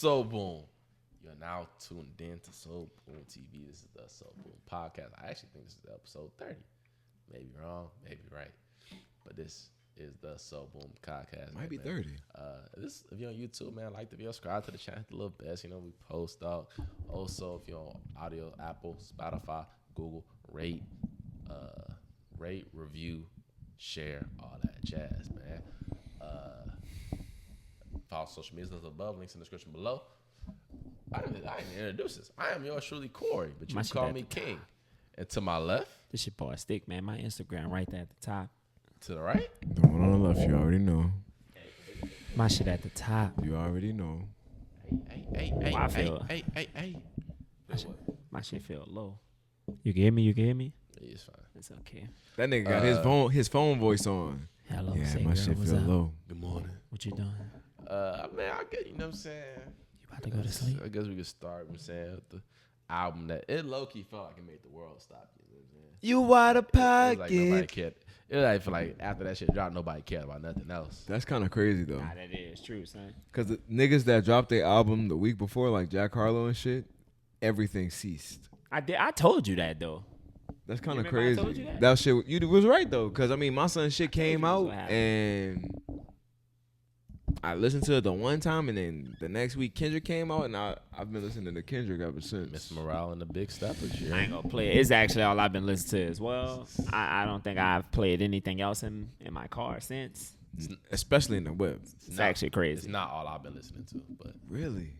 So Boom. You're now tuned in to So Boom TV. This is the So Boom podcast. I actually think this is episode 30. Maybe wrong, maybe right. But this is the So Boom podcast. Might be man. 30. This if you're on YouTube, man, like the video, subscribe to the channel, hit the little best. You know, we post out. Also, if you're on audio, Apple, Spotify, Google, rate, review, share, all that jazz, man. Follow social medias above, links in the description below. I didn't introduce this. I am yours truly, Corey, but you can call me King. And to my left, this your boy Stick, man. My Instagram right there at the top. to the right, The one on the left, you already know. My shit at the top. You already know. hey, My shit feel low. You can hear me? You can hear me? It's fine. It's okay. That nigga got his phone voice on. Hello, Yeah, say my girl, shit what's feel up? low. Good morning. What you doing? Man, I get, you know what I'm saying? You about to go to sleep? I guess we could start with saying with the album that it low-key felt like it made the world stop. You know what I'm saying? You out of It was like nobody pocket. cared. It was like, feel like after that shit dropped, nobody cared about nothing else. That's kind of crazy, though. Nah, that is true, son. Because the niggas that dropped their album the week before, like Jack Harlow and shit, everything ceased. I told you that, though. That's kind of remember I crazy. told you that? That shit, you was right, though. Because, I mean, my son shit came you this out, what happened. and I listened to it the one time, and then the next week Kendrick came out, and I've been listening to Kendrick ever since. Miss Morale and the Big Steppers. I ain't gonna play it. It's actually all I've been listening to as well. I don't think I've played anything else in my car since. Especially in the whip. It's actually crazy. It's not all I've been listening to, but Really?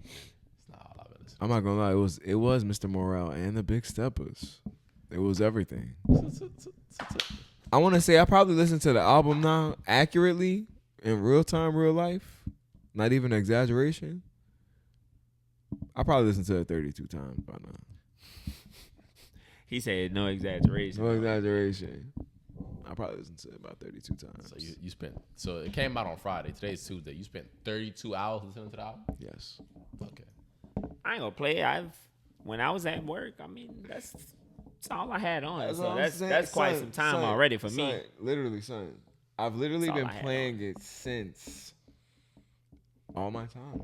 it's not all I've been listening I'm not gonna lie, it was Mr. Morale and the Big Steppers. It was everything. to. I want to say I probably listened to the album now accurately in real time, real life. Not even an exaggeration. I probably listened to it 32 times by now. He said no exaggeration. No exaggeration. I probably listened to it about 32 times. So you spent, so it came out on Friday. Today's Tuesday. You spent 32 hours listening to the album? Yes. Okay. I ain't gonna play it. When I was at work, I mean that's all I had on. So that's quite some time already for me. Literally, son. I've literally That's all been I had playing it since all my time.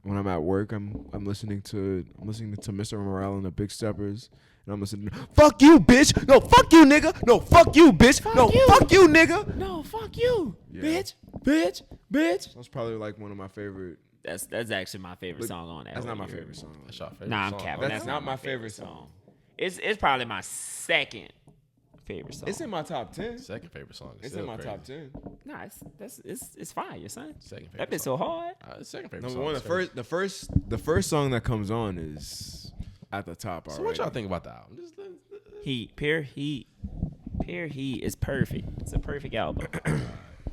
When I'm at work, I'm listening to Mr. Morale and the Big Steppers, and I'm listening to "Fuck you, bitch! No, fuck you, nigga! No, fuck you, bitch! No, fuck you, nigga!" No, fuck you, Yeah. bitch. That's probably like one of my favorite. That's actually my favorite song on that. That's not whole my year. favorite song. That's your favorite Nah, I'm song. capping. That's not my favorite song. It's probably my second favorite song. It's in my top 10. Second favorite song. It's still in my crazy. top 10. Nah, it's fire, son. Second favorite That bitch song. so hard. Second favorite Number song. one, is crazy. the first song that comes on is at the top already. So what y'all think about the album? Pure Heat is perfect. It's a perfect album.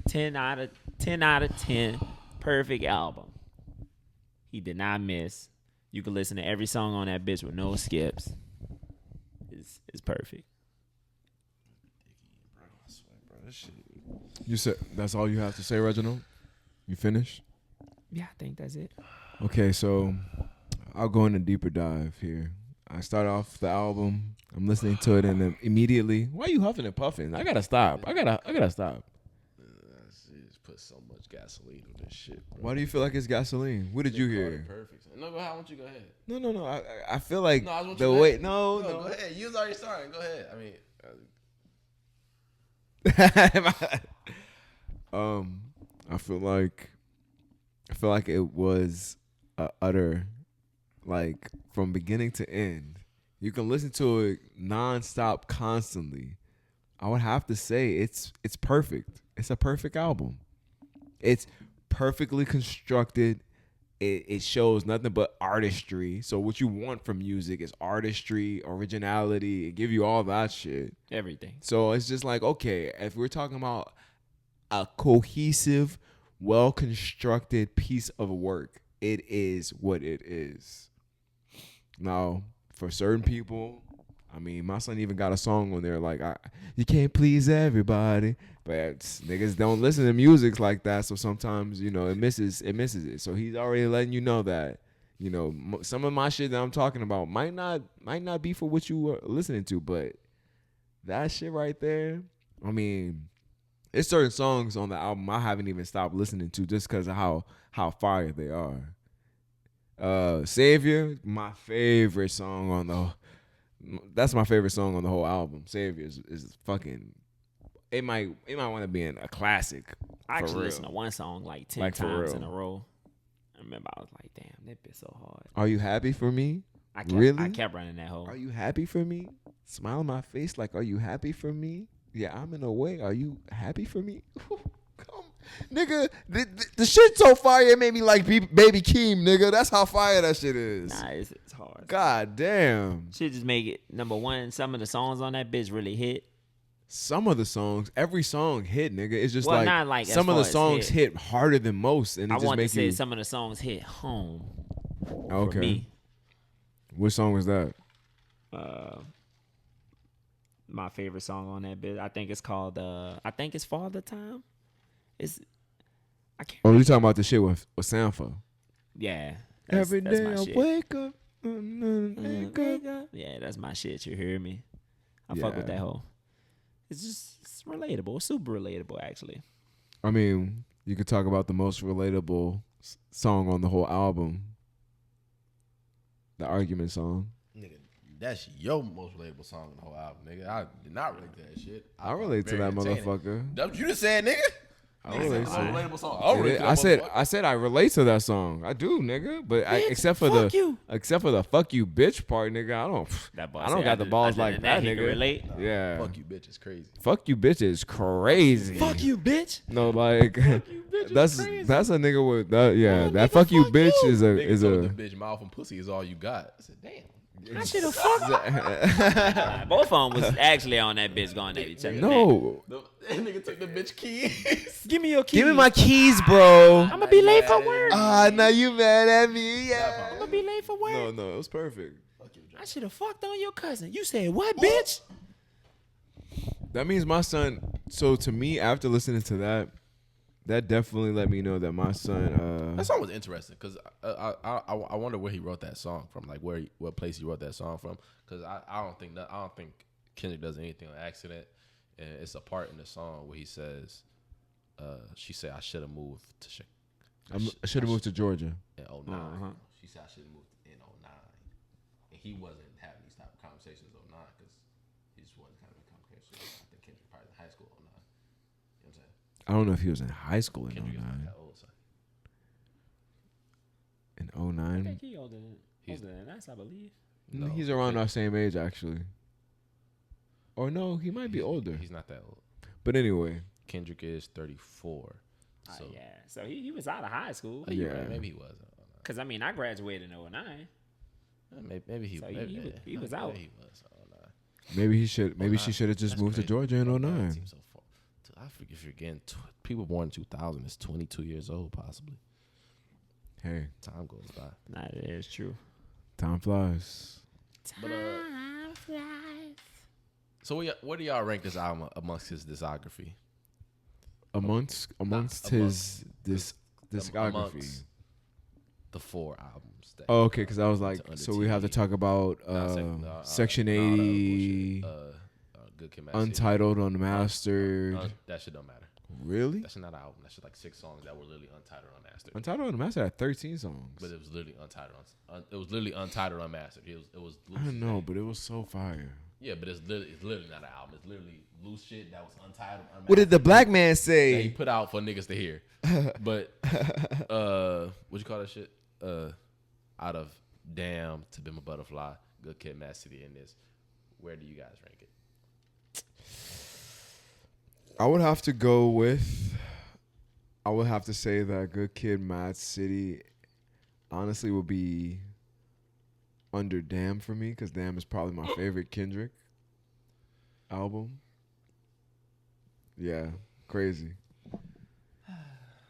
10 out of 10, perfect album. He did not miss. You can listen to every song on that bitch with no skips. It's perfect. I swear, bro, this shit. You said that's all you have to say, Reginald? You finished? Yeah, I think that's it. Okay, so I'll go in a deeper dive here. I start off the album. I'm listening to it, and then immediately, why are you huffing and puffing? I gotta stop. I gotta stop. She just put so much gasoline on this shit, bro. Why do you feel like it's gasoline? What did you hear? Perfect. No, go ahead. I want you to go ahead. No. I feel like No, I want the you to way. go No. Go ahead. You was already starting. Go ahead. I mean, I feel like it was a utter, like, from beginning to end. You can listen to it nonstop, constantly. I would have to say it's perfect. It's a perfect album. It's perfectly constructed. It shows nothing but artistry. So what you want from music is artistry, originality. It give you all that shit. Everything. So it's just like, okay, if we're talking about a cohesive, well-constructed piece of work, it is what it is. Now, for certain people, I mean, my son even got a song on there like, you can't please everybody. But niggas don't listen to music like that, so sometimes, you know, it misses it. So he's already letting you know that, you know, some of my shit that I'm talking about might not be for what you were listening to, but that shit right there, I mean, It's certain songs on the album I haven't even stopped listening to just because of how fire they are. Savior, my favorite song on that's my favorite song on the whole album. Savior is fucking. It might want to be in a classic. I for actually real. listened to one song like 10 Like, for times real. in a row. I remember I was like, damn, that bitch so hard. Are you happy for me? I Really? kept running that whole. Are you happy for me? Smile on my face like, are you happy for me? Yeah, I'm in a way. Are you happy for me? Come, nigga, the shit so fire it made me like Baby Keem, nigga. That's how fire that shit is. Nah, it's hard. God damn. Should just make it number one. Some of the songs on that bitch really hit. Some of the songs, every song hit, nigga. It's just Well, not like as some of far the as songs hit. hit harder than most, and it I just want to makes say you. some of the songs hit home. Okay. For me. What song was that? My favorite song on that bitch. I think it's called. I think it's Father Time. I can't. Oh, you talking about the shit with Sanford? Yeah. Every that's day my I shit. wake up. Wake up. Yeah, that's my shit. You hear me? I fuck with Yeah. that whole. It's relatable. It's super relatable, actually. I mean, you could talk about the most relatable song on the whole album. The argument song. Nigga, that's your most relatable song in the whole album, nigga. I did not relate to that shit. I relate to that motherfucker. That's what you just said, nigga. I Nigga said relate it's to a it. relatable song. I don't relate to that I said motherfucker. I relate to that song. I do, nigga. But Bitch, except for fuck you. the fuck you bitch part, nigga. I don't got the balls like that, He can nigga. relate. Yeah. Fuck you, bitch. It's crazy. Fuck you, bitch is crazy. Fuck you, bitch. No, like you, bitch, that's is crazy. that's a nigga with that. Yeah, Oh, that nigga, fuck you, fuck bitch you. is Nigga told a. the bitch mouth and pussy is all you got. I said, damn. I should have fucked. Both of them was actually on that bitch going at each other. No, That nigga took the bitch keys. Give me your keys. give me my keys, bro. I'm gonna be late for work. Now you mad at me? Yeah. I'm gonna be late for work. No, it was perfect. I should have fucked on your cousin. You said what, bitch? That means my son. So to me, after listening to that, that definitely let me know that my son. That song was interesting because I wonder where he wrote that song from, like what place he wrote that song from. Because I don't think Kendrick does anything on accident, and it's a part in the song where he says, "She said I should have moved to I should have moved to Georgia. in 09. She said I should have moved in 09, and he wasn't having these type of conversations in 09 because he just wasn't having conversations. I think Kendrick probably in high school in 09. You know what I'm saying? I don't know if he was in high school in Kendrick is not 09. that old, so. In I 09? think he older than us, I believe. No, He's around our same age, actually. Or no, he might be older. He's not that old. But anyway, Kendrick is 34. So Yeah. So he was out of high school. you're Yeah. right, maybe he was. Cause I mean I graduated in 09. Maybe he. So maybe, he was out. Maybe he was. I don't know. maybe he should. Maybe she 09. should have just That's moved crazy. to Georgia in 09 09. seems so far. I forget if you're getting people born in 2000 is 22 years old, possibly. Hey, Time goes by. Nah, that is true. time flies. But so where do y'all rank this album amongst his discography? Amongst his discography. Amongst the 4 albums. That Oh, okay, because I was like, Under so we have to TV. talk about Section 80, Good Kid, Mad City. Untitled, Unmastered. That shit don't matter. Really? That's not an album. That's just like 6 songs that were literally untitled, unmastered. Untitled, Unmastered had 13 songs. But it was literally untitled. It was literally untitled, unmastered. It was. Loose I don't know, shit. but it was so fire. Yeah, but it's literally not an album. It's literally loose shit that was untitled, unmastered. What did the black man that he say? put out for niggas to hear? But what you call that shit? Out of Damn to Be My Butterfly, Good Kid, Mad City, and this. Where do you guys rank it? I would have to say that Good Kid, Mad City, honestly, would be under Damn for me, because Damn is probably my favorite Kendrick album. Yeah, crazy.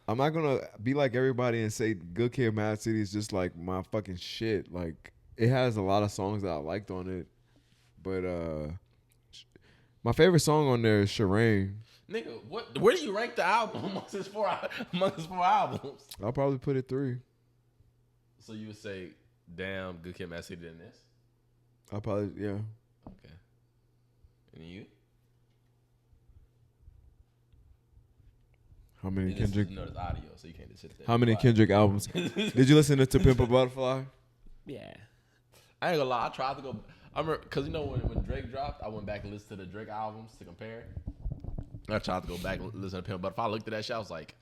I'm not gonna be like everybody and say Good Kid, Mad City is just like my fucking shit. Like, it has a lot of songs that I liked on it, but my favorite song on there is Shireen. Nigga, where do you rank the album amongst his 4 albums? I'll probably put it 3. So you would say Damn, Good Kid, Mad City, than this? I'll probably, yeah. Okay. And you? many It is, Kendrick? you know, it's audio, so you can't just sit there. How many Quiet. Kendrick albums? Did you listen to Pimp a Butterfly? Yeah. I ain't gonna lie. I tried to go. I remember because you know when Drake dropped, I went back and listened to the Drake albums to compare. I tried to go back and listen to Pimp, but if I looked at that shit, I was like,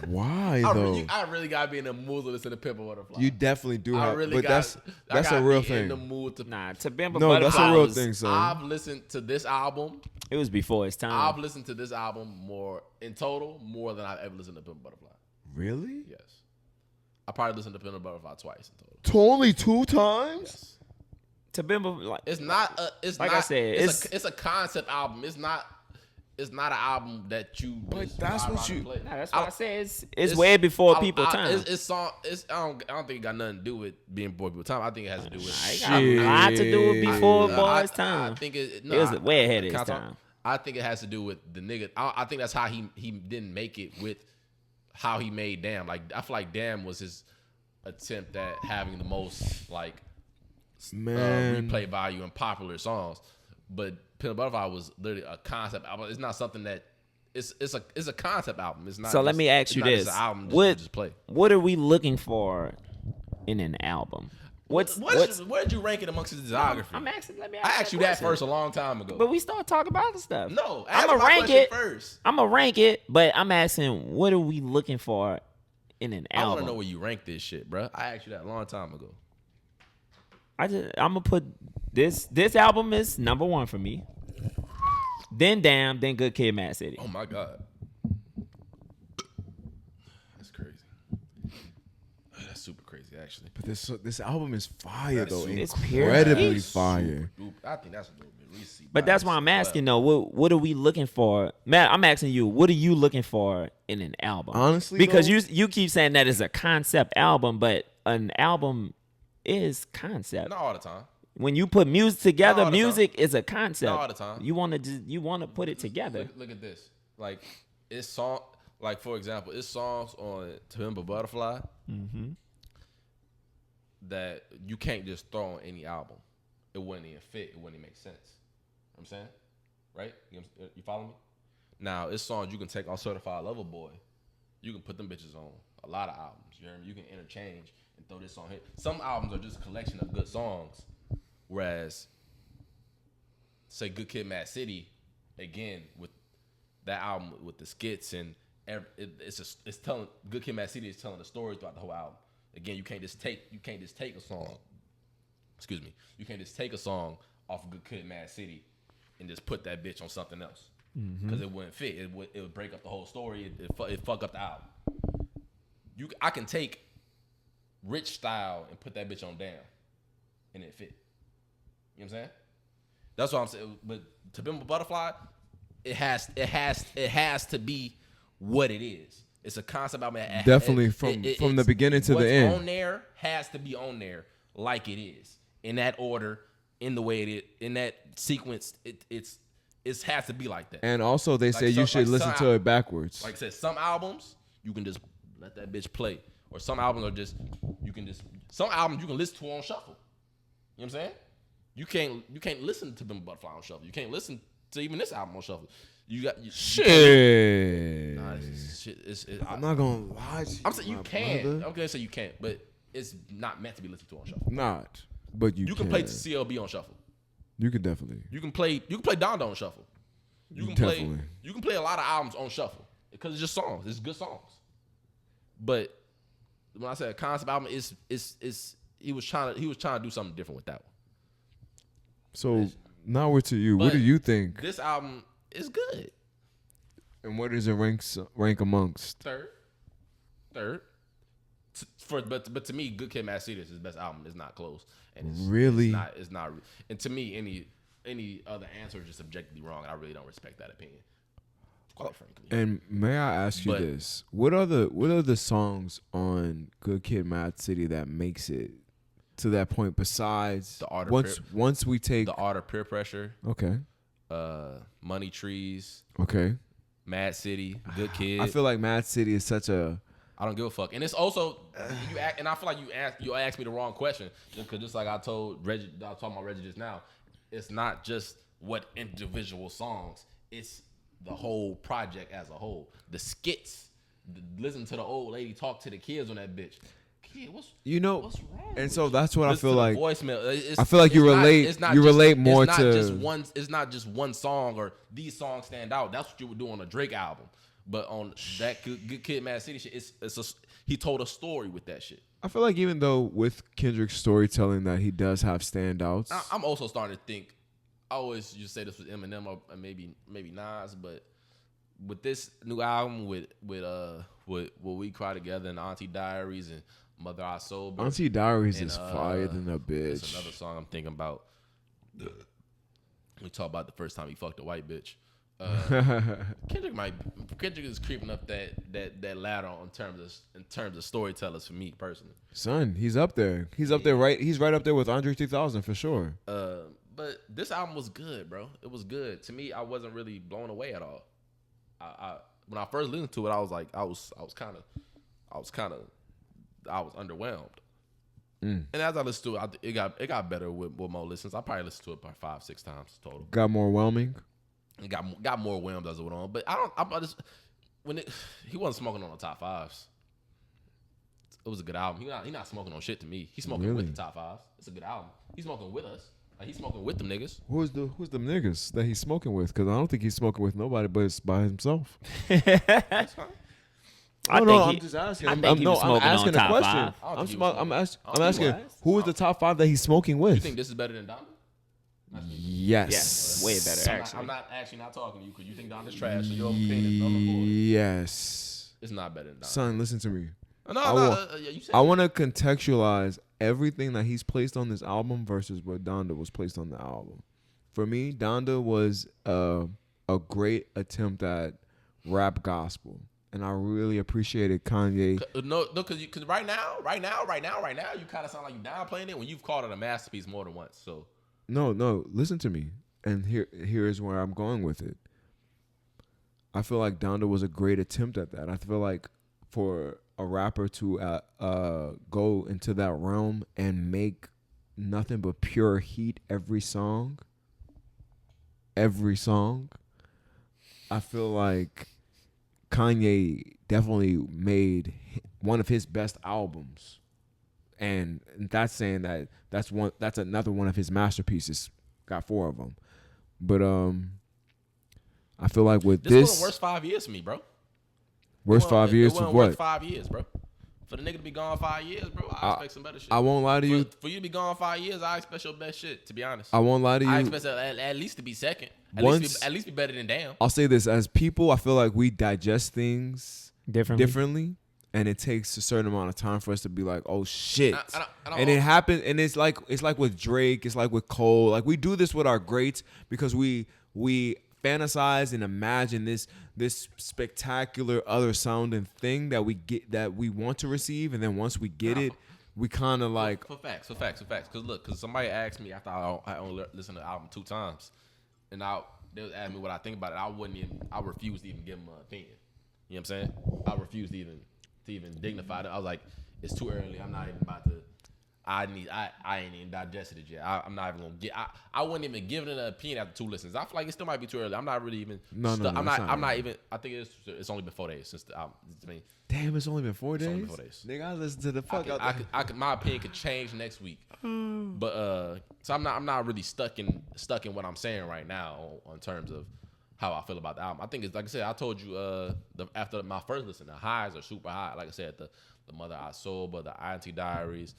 Why though? I really gotta be in the mood to listen to Pimp a Butterfly. You definitely do I have, really but got. that's I a real be thing. In the mood to. Nah, to Bimba No, that's a Butterfly real was- thing, son. I've listened to this album. It was before its time. I've listened to this album more in total, more than I've ever listened to Pimp a Butterfly. Really? Yes, I probably listened to Pimp a Butterfly twice in total. Only 2 times? Yes. To Bimba, like, It's not. It's Like not, I said, it's a concept album. It's not. It's not an album that you. But just that's ride what around you- and play. nah, that's why I said it's way before people time. It's song. It's I don't think it got nothing to do with being before people time. I think it has to do with. It got a lot to do with before boys' I time. think it. It was way ahead of can I its talk? time. I think it has to do with the nigga. I think that's how he didn't make it with how he made Damn. Like I feel like Damn was his attempt at having the most like Man. replay value and popular songs. But Pimp a Butterfly was literally a concept album. It's not something that it's a concept album. It's not. So let just- me ask it's you not just this: an album what just play. what are we looking for in an album? Where did you rank it amongst his discography? I'm asking. Let me. I asked you that first a long time ago. But we start talking about the stuff. No, I'm answer gonna my rank question it first. I'm gonna rank it, but I'm asking, what are we looking for in an I want album? to know where you rank this shit, bro. I asked you that a long time ago. I'm gonna put this album is number 1 for me. Then Damn, then Good Kid, Mad City. Oh my god, that's crazy. That's super crazy, actually. But this album is fire though. It's Incredibly period. fire. I think that's a little bit recent. But that's why I'm asking though, what are we looking for? Matt, I'm asking you, what are you looking for in an album? Honestly, because though- you keep saying that it's a concept album, but an album is concept. Not all the time. When you put music together, Not all the music is a concept. Not all the time. You want to put it together. Look at this. Like it's song. Like for example, it's songs on Pimp a Butterfly that you can't just throw on any album. It wouldn't even fit. It wouldn't even make sense. You know what I'm saying, right? You follow me? Now it's songs you can take on Certified Lover Boy. You can put them bitches on a lot of albums. You hear me? You can interchange and throw this on here. Some albums are just a collection of good songs, whereas say Good Kid, Mad City, again with that album with the skits and it's telling Good Kid, Mad City is telling the story throughout the whole album. Again, you can't just take a song. Excuse me. You can't just take a song off of Good Kid, Mad City and just put that bitch on something else because it wouldn't fit. It would break up the whole story. It fuck up the album. I can take Rich Style and put that bitch on Damn, and it fit. You know what I'm saying? That's what I'm saying. But to Pimp a Butterfly, it has to be what it is. It's a concept album. Definitely from the beginning to the end. What's on there has to be on there like it is, in that order, in the way it is, in that sequence. It has to be like that. And also, they say you should listen to it backwards. Like I said, some albums you can just let that bitch play, or some albums are just some albums you can listen to on shuffle. You know what I'm saying? You can't listen to Pimp a Butterfly on shuffle. You can't listen to even this album on shuffle. Shit. Nah, I'm not gonna lie to you. I'm saying you my can. brother. I'm gonna say you can't, but it's not meant to be listened to on shuffle. Not, but you can play CLB on shuffle. You can definitely. You can play Donda on shuffle. You can play a lot of albums on shuffle because it's just songs. It's good songs. But when I say a concept album, is he was trying to do something different with that one. So now we're to you. What But do you think? This album is good. And where does it rank amongst? Third. But to me, Good Kid, Mad City is his best album. It's not close. And Really? it's not. And to me, any other answer is just objectively wrong. And I really don't respect that opinion, quite frankly. And may I ask you this? What are the songs on Good Kid, Mad City that makes it to that point? Besides The Art of once we take The Art of Peer Pressure, okay, Money Trees, okay, Mad City, Good Kid. I feel like Mad City is such a. I don't give a fuck. And it's also and I feel like you asked me the wrong question because just like I told Reggie, I was talking about Reggie just now. It's not just what individual songs. It's the whole project as a whole. The skits, listen to the old lady talk to the kids on that bitch. Kid, what's wrong? And so that's what I feel like. Voicemail. I feel like you relate. You relate more to. It's not just one song or these songs stand out. That's what you would do on a Drake album. But on that Good Kid, Mad City shit, he told a story with that shit. I feel like even though with Kendrick's storytelling that he does have standouts. I'm also starting to think. I always used to say this with Eminem or maybe Nas, but with this new album with Will We Cry Together and Auntie Diaries and Mother I Sober. Auntie Diaries is fire than a bitch. That's another song I'm thinking about. We talk about the first time he fucked a white bitch. Kendrick is creeping up that ladder in terms of storytellers for me personally. Son, he's up there. He's up there right. He's right up there with Andre 3000 for sure. But this album was good, bro. It was good. To me, I wasn't really blown away at all. When I first listened to it, I was like, I was underwhelmed. And as I listened to it, it got better with more listens. I probably listened to it probably 5-6 times total. Got more whelming. It got more whelmed as it went on. But he wasn't smoking on the top fives. It was a good album. He not smoking on shit to me. He's smoking with the top fives. It's a good album. He's smoking with us. Like, he's smoking with them niggas. Who's the niggas that he's smoking with? Because I don't think he's smoking with nobody but it's by himself. That's fine. I'm just asking. I'm asking a question. I'm asking who is the top 5 that he's smoking with? You think this is better than Donda? Yes. Way better, actually. I'm not actually not talking to you because you think Donda's trash. So your opinion is on the board. Yes. It's not better than Donda. Son, listen to me. I want to contextualize everything that he's placed on this album versus what Donda was placed on the album. For me, Donda was a great attempt at rap gospel, and I really appreciated Kanye. No, because right now, you kind of sound like you downplaying it when you've called it a masterpiece more than once. So no, listen to me, and here is where I'm going with it. I feel like Donda was a great attempt at that. I feel like for a rapper to go into that realm and make nothing but pure heat every song, I feel like Kanye definitely made one of his best albums, and that's saying that's another one of his masterpieces. Got 4 of them, but I feel like with this was the worst 5 years for me, bro. Worst 5 years for what? 5 years, bro. For the nigga to be gone 5 years, bro, I expect some better shit. I won't lie to you. For you to be gone 5 years, I expect your best shit, to be honest. I won't lie to you. I expect at least to be second. At least be better than Damn. I'll say this. As people, I feel like we digest things differently. And it takes a certain amount of time for us to be like, oh shit. I don't and it happened. And it's like with Drake. It's like with Cole. Like we do this with our greats because we fantasize and imagine this spectacular other sounding thing that we want to receive, and then once we get it, we kind of like for facts. Because somebody asked me after I only listened to the album 2 times, and they was asking me what I think about it. I refused to even give them an opinion. You know what I'm saying? I refused to even dignify it. I was like, it's too early. I'm not even about to. I ain't even digested it yet. I'm not even gonna get. I wouldn't even give it an opinion after 2 listens. I feel like it still might be too early. I'm not really even. I'm not even. I think it's only been 4 days since the album. I mean, damn, it's only been 4 days. It's only been 4 days. Nigga, I listen to the fuck out. My opinion could change next week. But so I'm not really stuck in what I'm saying right now on terms of how I feel about the album. I think it's like I said. I told you after my first listen, the highs are super high. Like I said, the Mother I Sober, the Auntie Diaries,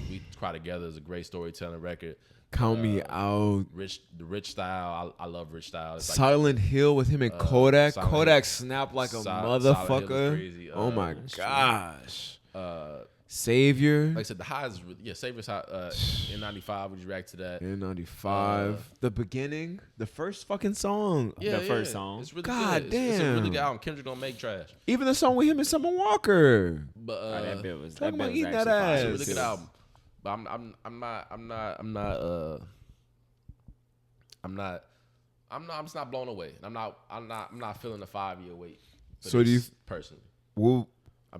We Cry Together is a great storytelling record. Count Me Out. The Rich Style. I love Rich Style. It's Silent Hill with him and Kodak. Kodak snapped like a motherfucker. Crazy. Oh my gosh. Savior. Like I said, the highs is really, Savior's high. N95, would you react to that? N95. The beginning. The first fucking song. The first song. It's really God good. damn. It's a really good album. Kendrick don't make trash. Even the song with him and Summer Walker. But that bit was eating that actually ass. It's a really good album. But I'm just not blown away. I'm not feeling the 5-year wait. So do you personally? Well,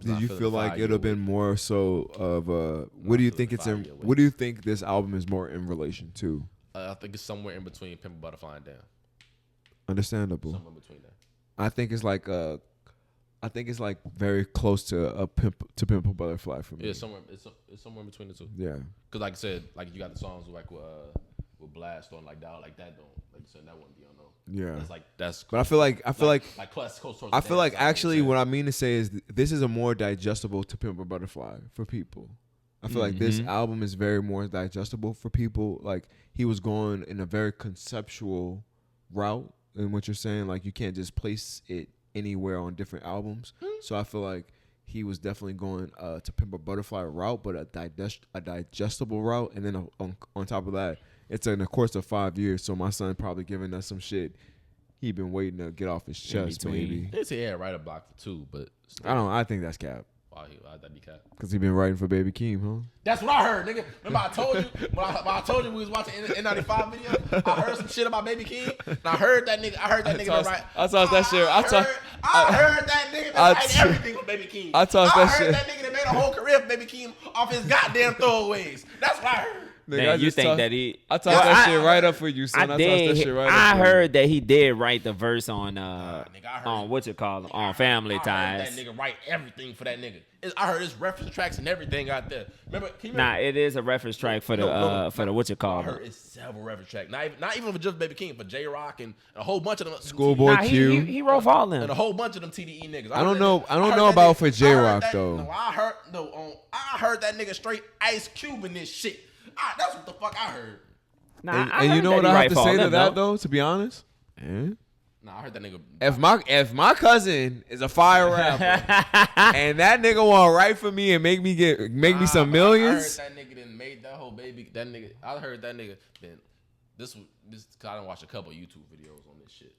did you feel like it'd have been more so of what do you think it's in? What do you think this album is more in relation to? I think it's somewhere in between Pimp a Butterfly and Damn. Understandable. Somewhere between that. I think it's like very close to a Pimp a Butterfly for me. Yeah, somewhere it's somewhere in between the two. Yeah. Cause like I said, like you got the songs with Blast on like that, like that don't like you said that wouldn't be on no. Yeah. That's. But I feel like Classic Coast. I feel like actually what I mean to say is this is a more digestible To Pimp a Butterfly for people. I feel like this album is very more digestible for people. Like he was going in a very conceptual route in what you're saying. Like you can't just place it anywhere on different albums. So I feel like he was definitely going To Pimp a Butterfly route, but a digestible route. And then on top of that, it's in the course of 5 years. So my son probably giving us some shit he been waiting to get off his chest, maybe. They say he had write a block for 2, but still. I think that's cap. Why'd that be cap? Because he been writing for Baby Keem, huh? That's what I heard, nigga. Remember I told you when I told you we was watching N95 video. I heard some shit about Baby Keem, and I heard that nigga. I heard that nigga write. I talked that shit. I heard that nigga that write everything for Baby Keem. I heard that nigga that made a whole career for Baby Keem off his goddamn throwaways. That's what I heard. Nigga, you think that he? I tossed that shit right up for you, son. I tossed that shit right up. I heard that he did write the verse on nigga, on what you call them on Family Ties. That nigga write everything for that nigga. I heard his reference tracks and everything out there. Remember? Nah, it is a reference track for the for the what you call I heard them. it's several reference tracks. Not even for just Baby King, but J Rock and a whole bunch of them. Schoolboy Q. He wrote for all them. And a whole bunch of them TDE niggas. I don't know about for J Rock though. No, I heard that nigga straight Ice Cube in this shit. That's what the fuck I heard. Nah, and you know what I have to say to that though? To be honest, Nah, I heard that nigga. If my cousin is a fire rapper and that nigga want to write for me and make me some millions, I heard that nigga then made that whole baby. That nigga, I heard that nigga. Then this cause I done watched a couple YouTube videos on this shit.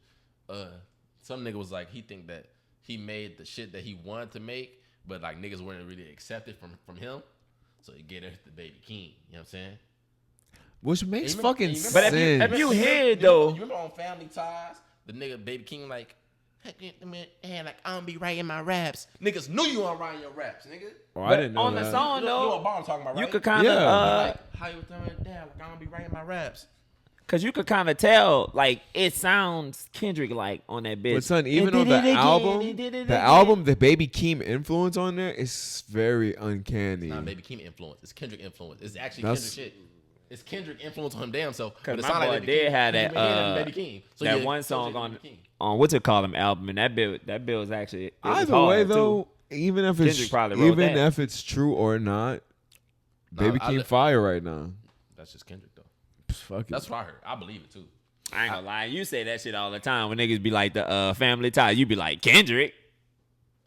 Some nigga was like he think that he made the shit that he wanted to make, but like niggas weren't really accepted from him. So he get it to Baby King, you know what I'm saying? Which makes fucking sense. But if you hear it though, you remember on Family Ties, the nigga Baby King like, hey, like I don't be writing my raps. Niggas knew you weren't writing your raps, nigga. Oh, I didn't know on that. the song You know though, what bar I'm talking about, right? you could kind of like, how you telling that? Like I don't be writing my raps. Cause you could kind of tell, like it sounds Kendrick like on that bitch. But son, even on the album, the Baby Keem influence on there is very uncanny. It's not Baby Keem influence. It's Kendrick influence. It's actually Kendrick shit. It's Kendrick influence on him damn self. Cause my boy did have that Baby Keem. So that one song on what's it called him album, and that bill is actually either way though. Too. Even if it's true or not, Baby Keem fire right now. That's just Kendrick though. Fuck it. That's what I heard. I believe it too. I ain't gonna lie. You say that shit all the time when niggas be like the Family Ties. You be like Kendrick.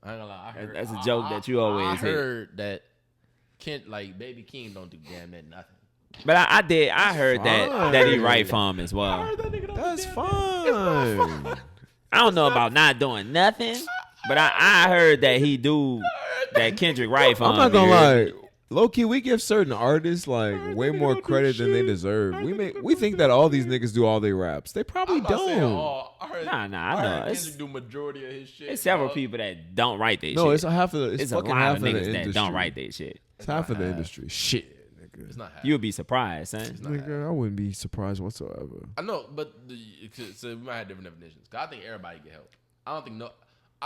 I ain't gonna lie. That's a joke that you always heard that Baby Keem don't do damn that nothing. But I heard that he write for him as well. That's fine. I don't know about not doing nothing, but I heard that he do that Kendrick write for him. I'm not gonna lie. Low key, we give certain artists like way more credit than they deserve. We think that all these niggas do all their raps. They probably don't. I know. Kendrick do majority of his shit. It's several people that don't write their shit. No, it's half of it's fucking a lot half of of the niggas industry. that don't write their shit. It's half of the industry. Shit, nigga. It's not half. You'll be surprised, son. Nigga, I wouldn't be surprised whatsoever. I know, but so we might have different definitions. Cause I think everybody get help. I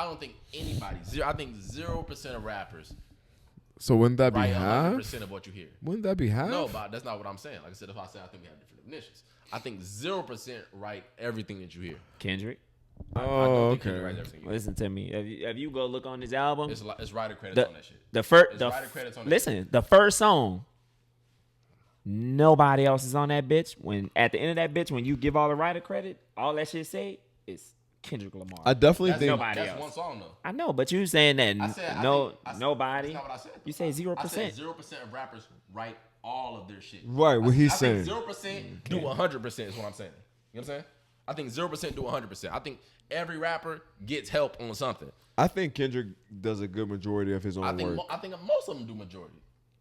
don't think anybody. I think 0% of rappers. So wouldn't that be write half? 100% of what you hear. Wouldn't that be half? No, but that's not what I'm saying. Like I said, if I say I think we have different definitions, I think 0% write everything that you hear. Kendrick. I don't think Kendrick writes everything you hear. Listen to me. If you go look on this album, it's writer credits on that shit. The first song. Nobody else is on that bitch. When at the end of that bitch, when you give all the writer credit, all that shit say is Kendrick Lamar. I definitely think nobody that's else. One song though. I know, but you saying that nobody. That's not what I said. You say 0%. I said 0% of rappers write all of their shit. Right, what he's saying. 0% do 100% is what I'm saying. You know what I'm saying? I think 0% do 100%. I think every rapper gets help on something. I think Kendrick does a good majority of his own work. I think most of them do majority.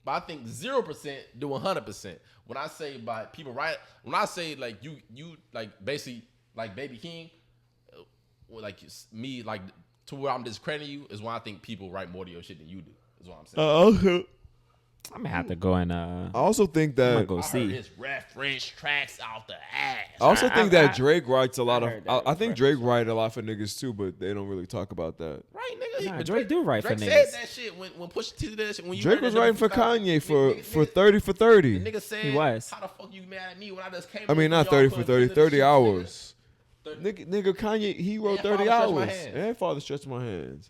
But I think 0% do 100%. When I say by people write, when I say like you like basically like Baby King, like me like to where I'm discrediting you is when I think people write more to your shit than you do. Is what I'm saying. I'm gonna have to go and I also think I'm gonna that go I heard see. his reference tracks out the ass. I also think I- that Drake writes a lot I of. heard that I think Drake reference. write a lot for niggas too, but they don't really talk about that. Right, nigga. Nah, But Drake do write for Drake niggas. said that shit when Pusha T did that shit. When you Drake heard was that writing for nigga Kanye for nigga- 30 for 30. The nigga said, He was. how the fuck you mad at me when I just came I mean, in not y'all 30 put for a 30, pin in the 30 shit, hours. nigga? Nigga, Kanye, he wrote And 30 Father Stretch My hours. Hands. And Father Stretch My Hands.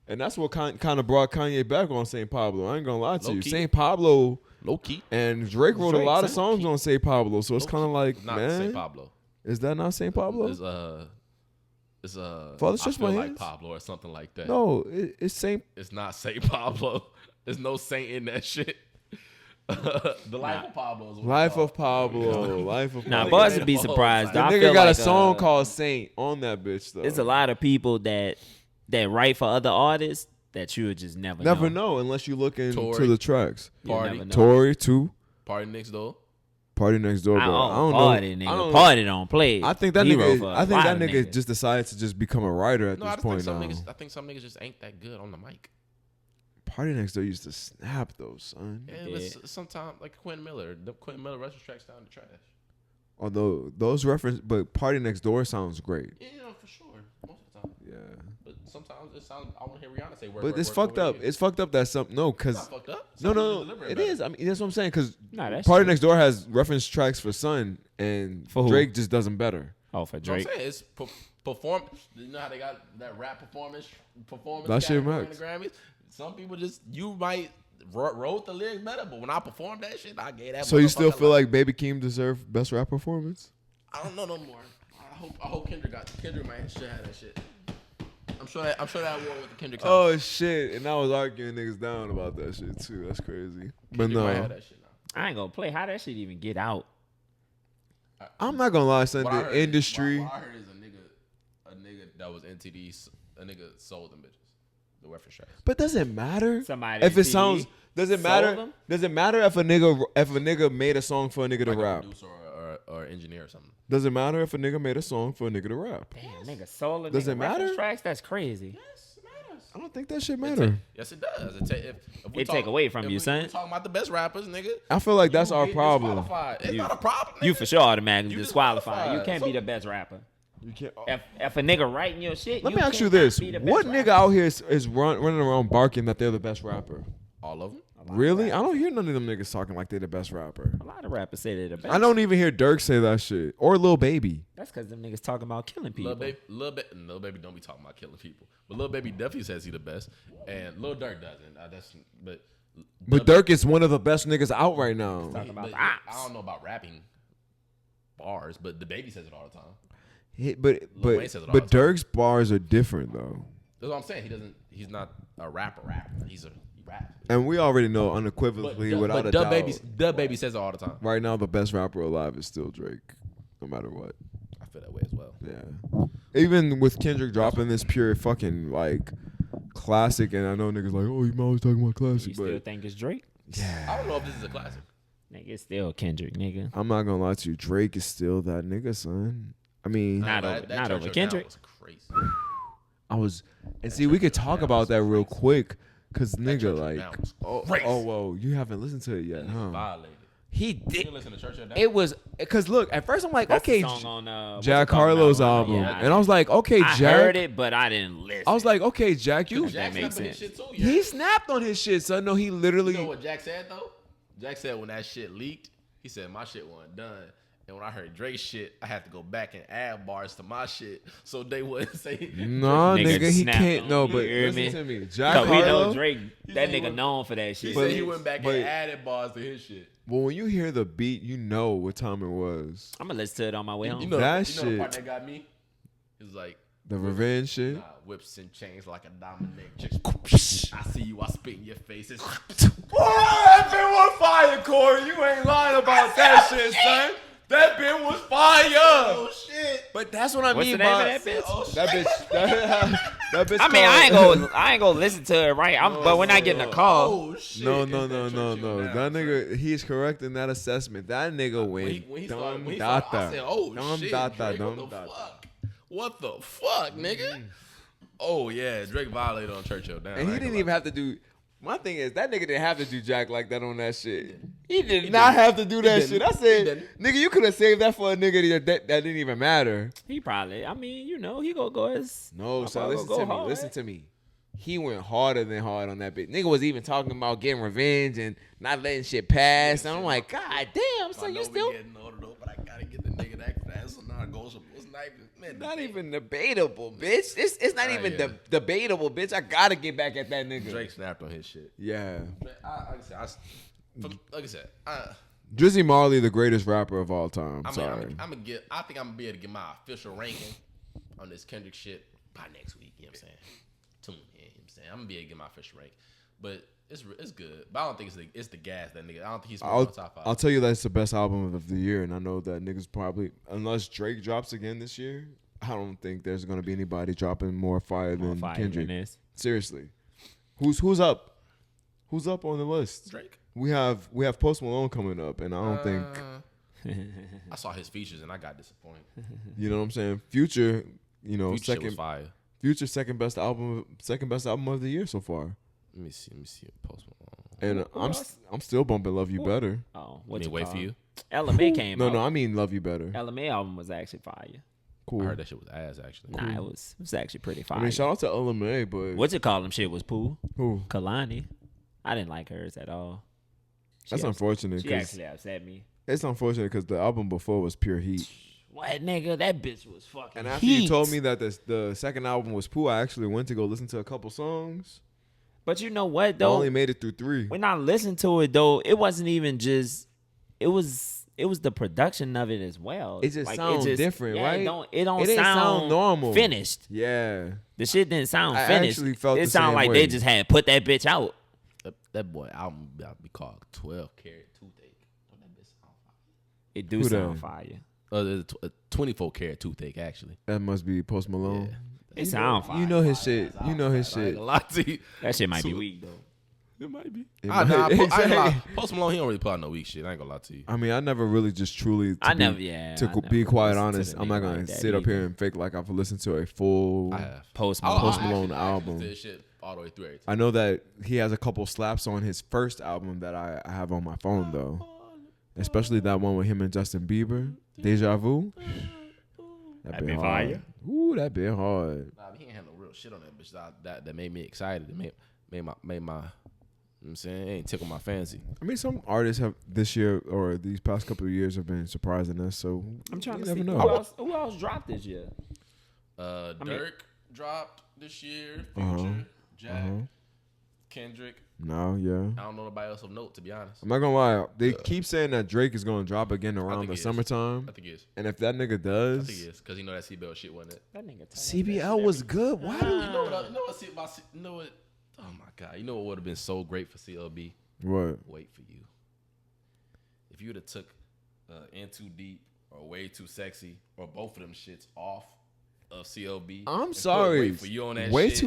And that's what kind of brought Kanye back on St. Pablo. I ain't gonna lie to you. Low-key. St. Pablo Low key. and Drake wrote a Drake, lot of son. songs on St. Pablo. So it's kind of like, Not man, St. Pablo. is that not St. Pablo? It's Father I Stretch feel My like Hands? Pablo or something like that. No, it's St. It's not St. Pablo. There's no saint in that shit. The Life of Pablo is what Life it's called. of Pablo. Life of Nah, Pablo. boys would be surprised. The I nigga feel got like, a song called Saint on that bitch though. There's a lot of people that write for other artists that you would just never Never know unless you look into Tory. the tracks. You'll Party. never know. Tory too. Party next door. Party Next Door, I bro. don't party, know. nigga. Party don't play. I think that He wrote nigga. for a I think lot that of nigga niggas. just decided to just become a writer at No, this I just point think some now. niggas. I think some niggas just ain't that good on the mic. Party Next Door used to snap though, son. Yeah, Yeah. but sometimes like Quentin Miller, the Quentin Miller reference tracks down the trash. Although those but Party Next Door sounds great. Yeah, for sure, most of the time. Yeah, But sometimes it sounds. I want to hear Rihanna say work. but it's fucked up. It's fucked up that some It's because not fucked up. no, Some people no, deliver it better. is. I mean, that's what I'm saying. Because Nah, that's Party true. Next Door has reference tracks for Sun, and For who? Drake just does them better. Oh, for That's what I'm Drake. saying it's perform. You know how they got that rap performance That shit category in max. the Grammys. Some people just you might wrote the lyrics better, but when I performed that shit, I gave that. So you still motherfucker feel like Baby Keem deserved best rap performance? I don't know no more. I hope Kendrick might should have that shit. I'm sure that award with the Kendrick. Oh shit! And I was arguing niggas down about that shit too. That's crazy. But Kendrick might no, have that shit now. I ain't gonna play. How that shit even get out? I'm not gonna lie, son. What I The heard industry. What I heard is a nigga that was NTD, a nigga sold them bitches. The reference tracks. But does it matter? Somebody If it TV sounds, does it sold matter? them? Does it matter if a nigga made a song for a nigga to Like a rap? producer or engineer or something. Does it matter if a nigga made a song for a nigga to rap? Damn, nigga, soul Does it reference matter? Tracks? That's crazy. Yes, it matters. I don't think that shit matter. Yes, it does. If we It take away from if you, we son. talking about the best rappers, nigga. I feel like that's you our get problem. disqualified. It's You- not a problem. You nigga. for sure automatically You disqualified. You disqualified. can't So- be the best rapper. You can't. If a nigga writing your shit, Let me ask you cannot this: be the best what rapper. nigga out here is running around barking that they're the best rapper? All of them. Really? I don't hear none of them niggas talking like they're the best rapper. A lot of rappers say they're the best. I don't even hear Dirk say that shit or Lil Baby. That's because them niggas talking about killing people. Lil Baby don't be talking about killing people, but Lil Baby definitely says he the best, and Lil Durk doesn't. But Dirk is one of the best niggas out right now. Talking about but the ops. I don't know about rapping bars, but the Baby says it all the time. But Lil Wayne says it all but the time. Dirk's bars are different though, That's what I'm saying. He's not a rapper. He raps. and we already know unequivocally without a doubt. The Baby says it all the time. Right now, the best rapper alive is still Drake, no matter what. I feel that way as well. Yeah. Even with Kendrick dropping this pure fucking like classic, and I know niggas like, oh, you always talking about classic, You still but think it's Drake? I don't know if this is a classic. Nigga, it's still Kendrick, nigga. I'm not gonna lie to you, Drake is still that nigga, son. I mean, Not That over- Church not Your over Down Kendrick. was crazy. I was, and see, we could talk about that real quick, cause nigga, Church Your like, Down was oh, crazy. whoa, you haven't listened to it yet, huh? Violated. He You did. didn't listen to Church Your Down? It was, cause look, at first I'm like, That's okay, the song on what's Jack it called? Harlow's No, album, yeah, and I was like, okay, I Jack. heard it, but I didn't listen. I was like, okay, Jack, you. Jack that makes snapped on his sense. shit too, yeah. He snapped on his shit, son. No, he literally. You know what Jack said though? Jack said when that shit leaked, he said my shit wasn't done. And when I heard Drake's shit, I had to go back and add bars to my shit so they wouldn't say. Nah, Nigga nigga, he snapped can't. on No, you, but you hear listen me? to me. Jack Cause we know Harlow. Drake, that said he nigga went- known for that He shit. said he went back but- and added bars to his shit. Well, when you hear the beat, you know what time it was. I'm gonna listen to it on my way home. You know, That you know the part shit. that got me? It was like, The revenge shit. nah, whips and chains like a Dominic. I see you, I spit in your face. It's that bit was fire, Corey. You ain't lying about that shit, son. That bit was fire. oh shit. But that's what I What's mean the name by of that bitch? Oh, that bitch. That bitch. I mean, I ain't gonna listen to it right. But when I get in the call, Oh shit. No. It's that Church Your That Down, nigga, he's correct in that assessment. That nigga went when he dumb started, I data. said, "Oh Dumb shit, data, Drake, dumb what the data. fuck? What the fuck, nigga?" Oh yeah, Drake violated on Churchill down. And he didn't even have to do. My thing is that nigga didn't have to do jack like that on that shit. He did He not didn't. have to do that He shit. I didn't. He said, didn't. nigga, you could have saved that for a nigga that didn't even matter. He probably. I mean, you know, he gonna go as. No, so probably listen gonna to go me. hard. Listen to me. He went harder than hard on that bitch. Nigga was even talking about getting revenge and not letting shit pass. And I'm like, God damn, so you still getting older though, but I gotta get the nigga that that's not negotiable. It's not even man. not even debatable, bitch. It's not even yeah. debatable, bitch. I gotta get back at that nigga. Drake snapped on his shit. Yeah. Man, like I said, Drizzy Marley, the greatest rapper of all time. I Sorry. think I'm gonna be able to get my official ranking on this Kendrick shit by next week. You know what I'm saying? Tune in. You know what I'm saying? I'm gonna be able to get my official rank, but it's good. But I don't think it's the gas that nigga. I don't think he's on the top 5. I'll tell you that's the best album of the year, and I know that niggas probably, unless Drake drops again this year, I don't think there's gonna be anybody dropping more fire than Kendrick. Seriously, who's up? Who's up on the list? Drake. We have Post Malone coming up, and I don't think I saw his features and I got disappointed. you know what I'm saying. Future, you know, Future shit was fire. Future second best album of the year so far. Let me see Post Malone. And I'm still bumping Love You Better. Oh, Wait for you. LMA came out. No, I mean Love You Better. LMA album was actually fire. Cool. I heard that shit was ass actually. Nah, it was actually pretty fire. I mean, shout out to LMA, but What you call them shit was poo. who? Kalani. I didn't like hers at all. That's unfortunate. She 'Cause actually upset me. it's unfortunate because the album before was pure heat. What, nigga? That bitch was fucking And after heat. you told me that the second album was poo, I actually went to go listen to a couple songs. But you know what, I though? only made it through 3. When I listened to it, though, it wasn't even just... It was the production of it as well. It just sounds different, yeah, right? It don't didn't sound normal. Finished. Yeah. The shit didn't sound I finished. actually felt it the sounded same like way. they just had put that bitch out. That boy album about to be called 12 Karat Toothache. What that bitch sound fire? It do Who sound that? fire. There's a 24 Karat Toothache actually. That must be Post Malone. It sound fire. You know his shit. You know his I ain't shit. gonna lie to you. That shit might be weak, though. It might be. It Nah, might- I ain't gonna lie. Post Malone, he don't really put out no weak shit. I ain't gonna lie to you. I mean, I never really just truly. I never be quite listened to honest, the I'm not nigga gonna like that sit up here either. and fake like I've listened to a full I have. Post I- Malone. Post I actually- Malone I actually album. listened to this shit all the way through everything. I know that he has a couple slaps on his first album that I have on my phone though, especially that one with him and Justin Bieber, Deja Vu. That been fire. Ooh, that been hard. Nah, he ain't had no real shit on that bitch. That made me excited. It made my. You know what I'm saying? It ain't tickle my fancy. I mean, some artists have this year or these past couple of years have been surprising us. So I'm trying you to never see know. who else dropped this year. Dirk dropped this year. Uh-huh. Future, Jack, Kendrick. No, yeah. I don't know nobody else of note, to be honest. I'm not gonna lie. They keep saying that Drake is gonna drop again around think the he is. summertime. I think he is. And if that nigga I does, think he is. Because you know that CBL shit wasn't it. That nigga. CBL was good. Why do You know what? You know what? Oh my God. You know what would have been so great for CLB? what? Wait for you. If you would have took In Too Deep or Way Too Sexy or both of them shits off of CLB. I'm and put sorry. Wait for you on that Way shit.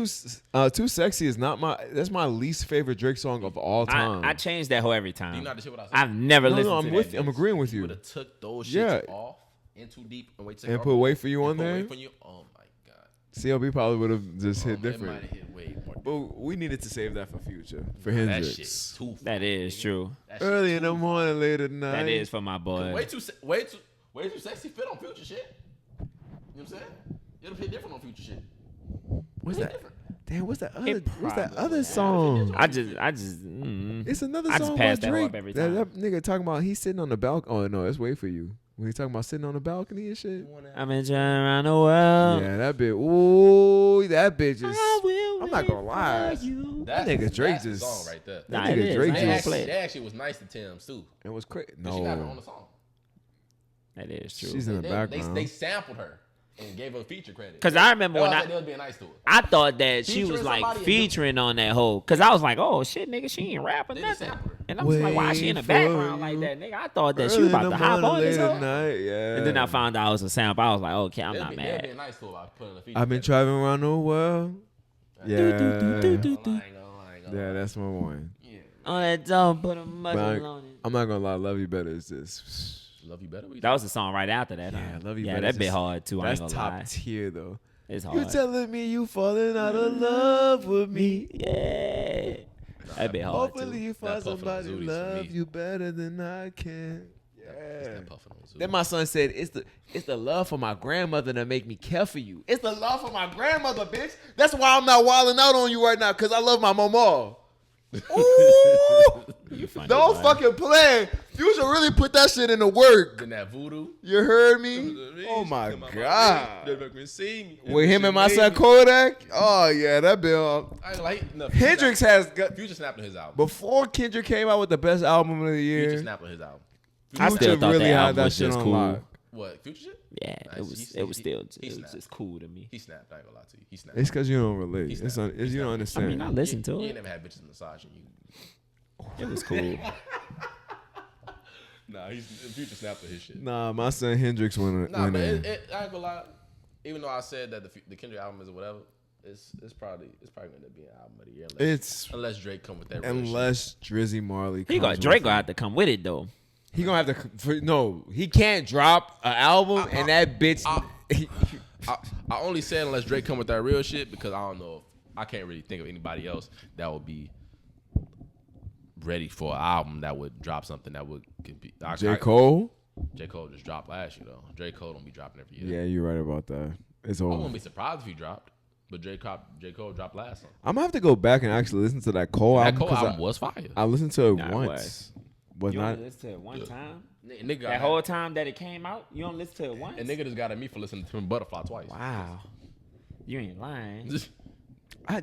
too sexy is not my. That's my least favorite Drake song of all time. I change that hoe every time. Do you not shit what I said? I've never No, listened no, to I'm that with. bitch. I'm agreeing with You you. would have took those shits Yeah. off In Too Deep and Way Too And Sexy. put Wait For You on and put there? Wait for you. Oh my God. CLB probably would have just hit It might different. have hit way more. But we needed to save that for future for That Hendrix. shit's too. That is true. That shit Early in too the morning, late at night. That is for my boy. Way too sexy fit on Future shit. You know what I'm saying? It'll fit different on Future shit. What's Fit that? different. Damn, what's that probably other would. song? I just. It's another I just song pass by that Drake. up every That, time. that nigga talking about he's sitting on the balcony. Oh no, that's Wait For You. When he talking about sitting on the balcony and shit. I've been trying around the world. Yeah, that bitch. Ooh, that bitch is. I will I'm not gonna wait lie. for you. That nigga Drake that's the just- song right there. Nah, nigga it is. Drake I ain't gonna just- play it. That actually was nice to Tim's too. It was crazy. But she got her on No, the song. That is true. she's in the background. They sampled her and gave her feature credit. Cause I remember when they was being nice to her. I thought that she Featuring was like somebody and featuring on that whole. Cause I was like, oh shit, nigga, she ain't rapping They nothing. sampled her. And I'm just like, why is she in the Wait background for like you. that, nigga? I thought that she Early was about in to the hop morning, on this late at hoe. night, yeah. And then I found out it was a sample. I was like, okay, I'm They not was mad. being nice to her by putting a feature. I've been credit. traveling around the world. Yeah, I ain't gonna lie. yeah, that's my one. Yeah. On that dog, put a muzzle But on it. I'm not gonna lie, Love You Better is just. Love You Better. That was the song right after that. Yeah, huh? Love You Yeah, Better. that bit hard too. I ain't That's gonna top lie. tier though. It's You hard. telling me you falling out of love with me? Yeah. That'd be hard Hopefully too. you find That Puffin' somebody Zooties for love me. you better than I can. It's Yeah. that Puffin' on Zoo. Then my son said, it's the love for my grandmother that make me care for you. It's the love for my grandmother, bitch. That's why I'm not wilding out on you right now, because I love my mama. Ooh, You funny, don't boy. fucking play. You should really put that shit into work. Then that voodoo. You heard me? Oh my God. See me. With him and my son Kodak? Oh yeah, that bill. I like no, Hendrix has got, Future snapped on his album. before Kendrick came out with the best album of the Future year. snapped on his album. I still Future thought really that had album that was shit just on cool. lock. What, Future shit? Yeah, Nice. it was still he it was snapped. just cool to me. He snapped. I ain't gonna lie to you. He snapped. It's because you don't relate. He's It's not- it's you don't I understand. mean, I listened to You ain't it. never had bitches massaging you. It was cool. Nah, Future snapped on his shit. Nah, my son Hendrix went Nah, but in. I ain't gonna lie. Even though I said that the Kendrick album is whatever, it's probably gonna end up being an album of the year. Unless Drake come with that. Real Unless Drizzy Marley. He got comes Drake with gonna it. have to come with it though. He gonna have to. He can't drop an album and that bitch. I only said unless Drake come with that real shit because I don't know. I can't really think of anybody else that would be ready for an album that would drop something that would compete. J. Cole. J. Cole just dropped last year though. J. Cole don't be dropping every year. Yeah, you're right about that. It's I over. wouldn't be surprised if he dropped, but J. Cole dropped last song. I'm gonna have to go back and actually listen to that Cole That album. Cole 'Cause album was fire. I listened to it Nah, it once. Was You not. only listen to it one time. Nigga That whole time that it came out, you don't listen to it once. and nigga just got at me for listening to him Butterfly twice. Wow, you ain't lying. Just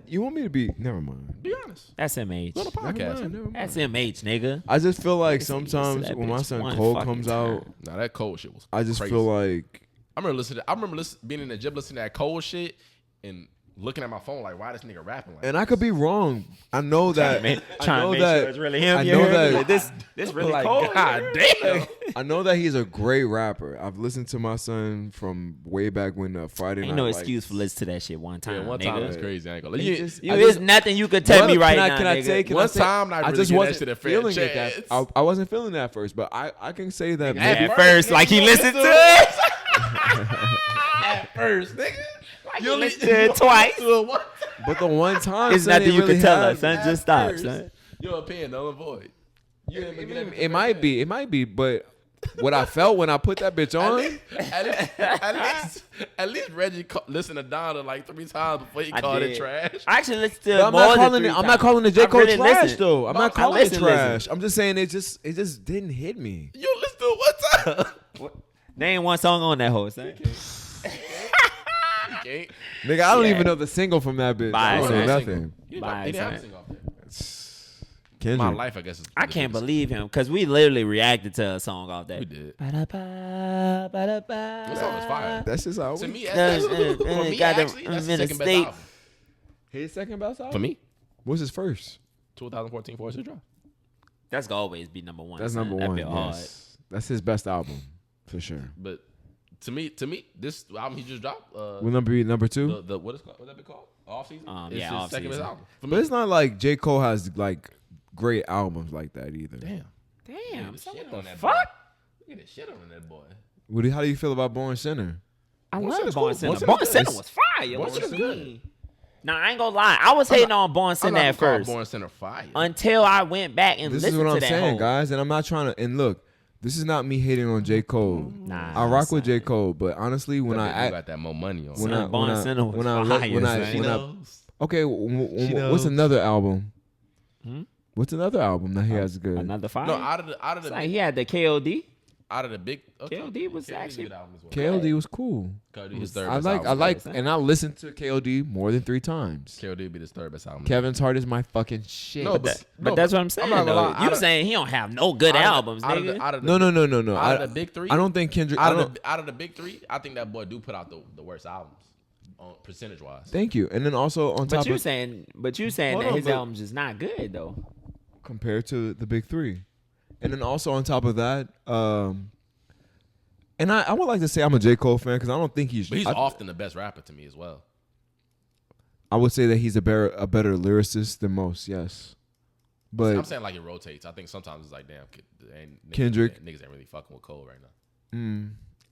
You want me to be? Never mind. be honest. That's MH. Go to podcast. Never mind. That's MH, nigga. I just feel like Nigga said you listen sometimes to that when my bitch son one Cole fucking comes time. out, Nah, that Cole shit was. I just crazy. feel like I remember being in the gym listening to that Cole shit and looking at my phone like, why this nigga rapping like? and I could be wrong. I know that. Trying to make sure it's really him. I You know heard me? that. This really like, cold. God damn. I know that he's a great rapper. I've listened to my son from way back when Friday Night. Ain't no Lights. excuse for listening to that shit one time. Yeah, one nigga. time it was crazy. I ain't gonna lie. He You- just- You I is just- nothing you could tell me right now, Can I nigga. take? Can One I say- time I I really just get that wasn't shit a fair feeling it. That chance. I wasn't feeling that at first, but I can say that At maybe At first, like he listened to it. at first, nigga. Like you listened to it twice. But the one time, It's son, nothing it you really can tell had us, son. me. Just stop, first. son. Your opinion, null and void. It might be, but what I felt when I put that bitch on, At least Reggie listened to Donna like 3 times before he I called it did. trash. I actually listened to but it I'm more not than calling 3 it. I'm not times. calling it J. I Cole really trash listened. though. I'm not I calling it listen. trash. I'm just saying it just didn't hit me. You listen to it one time. What? Name one song on that whole son. Okay. Nigga, I don't Yeah. even know the single from that bitch. Bye, I don't know son. nothing. He Bye, didn't have son. to sing off there. Kendrick. My life, I guess. Is I can't believe him because we literally reacted to a song off that. we did. Ba-da-ba, ba-da-ba. This song is fire. That's just how To me, Uh, that's, uh, for me, got the- actually, that's the I'm in a second best state. album. his second best album. For me, What's his first? 2014 Forest Hill Drive. That's gonna always be number one. That's son. number That one. be hard. Yes. That's his best album for sure. But to me, this album he just dropped, Will number be number two? the what is what that be called? Off season. It's yeah, his second best Off-Season. album. For But me. it's not like J. Cole has like great albums like that either. Damn. Damn, Shit son, on what the that fuck? boy. Look at the shit on that boy. How do you feel about Born Sinner? I Born love Sinner's Born cool. Sinner. Born Born Sinner's Sinner good. was fire. Born What you Sinner's good. mean? Nah, I ain't gonna lie. I was hating on Born I'm Sinner not at gonna call first Born Center fire. until I went back and This listened is what to I'm that saying, whole. guys, and I'm not trying to. And look, this is not me hating on J. Cole. Nah, I rock with son. J. Cole, but honestly, when That nigga I got that more money on. when Son, I Born when I Sinner was when I look- fire, when I son. when I okay, She what's knows. another album? Hmm? What's another album that he has good? Another fire. No, out of the It's like he had the KOD. out of the big KOD was KOD actually- a good album as well. KOD was cool. KOD his third I best like, album. and I listened to KOD more than 3 times. KOD be his third best album. Kevin's Heart is my fucking shit. No, But no, that's what I'm saying. not gonna though. lie, You out of- saying he don't have no good albums, out of nigga? the, out of the, no. Out of the big three, I don't think Kendrick. out of the big three, I think that boy do put out the worst albums, on percentage wise. Thank you. And then also on top But you of saying Hold that on, his but- albums is not good though. compared to the big three, and then also on top of that, and I would like to say I'm a J. Cole fan because I don't think But he's I, often the best rapper to me as well. I would say that he's a better lyricist than most. Yes, but I'm saying like it rotates. I think sometimes it's like damn, Kendrick. niggas ain't really fucking with Cole right now.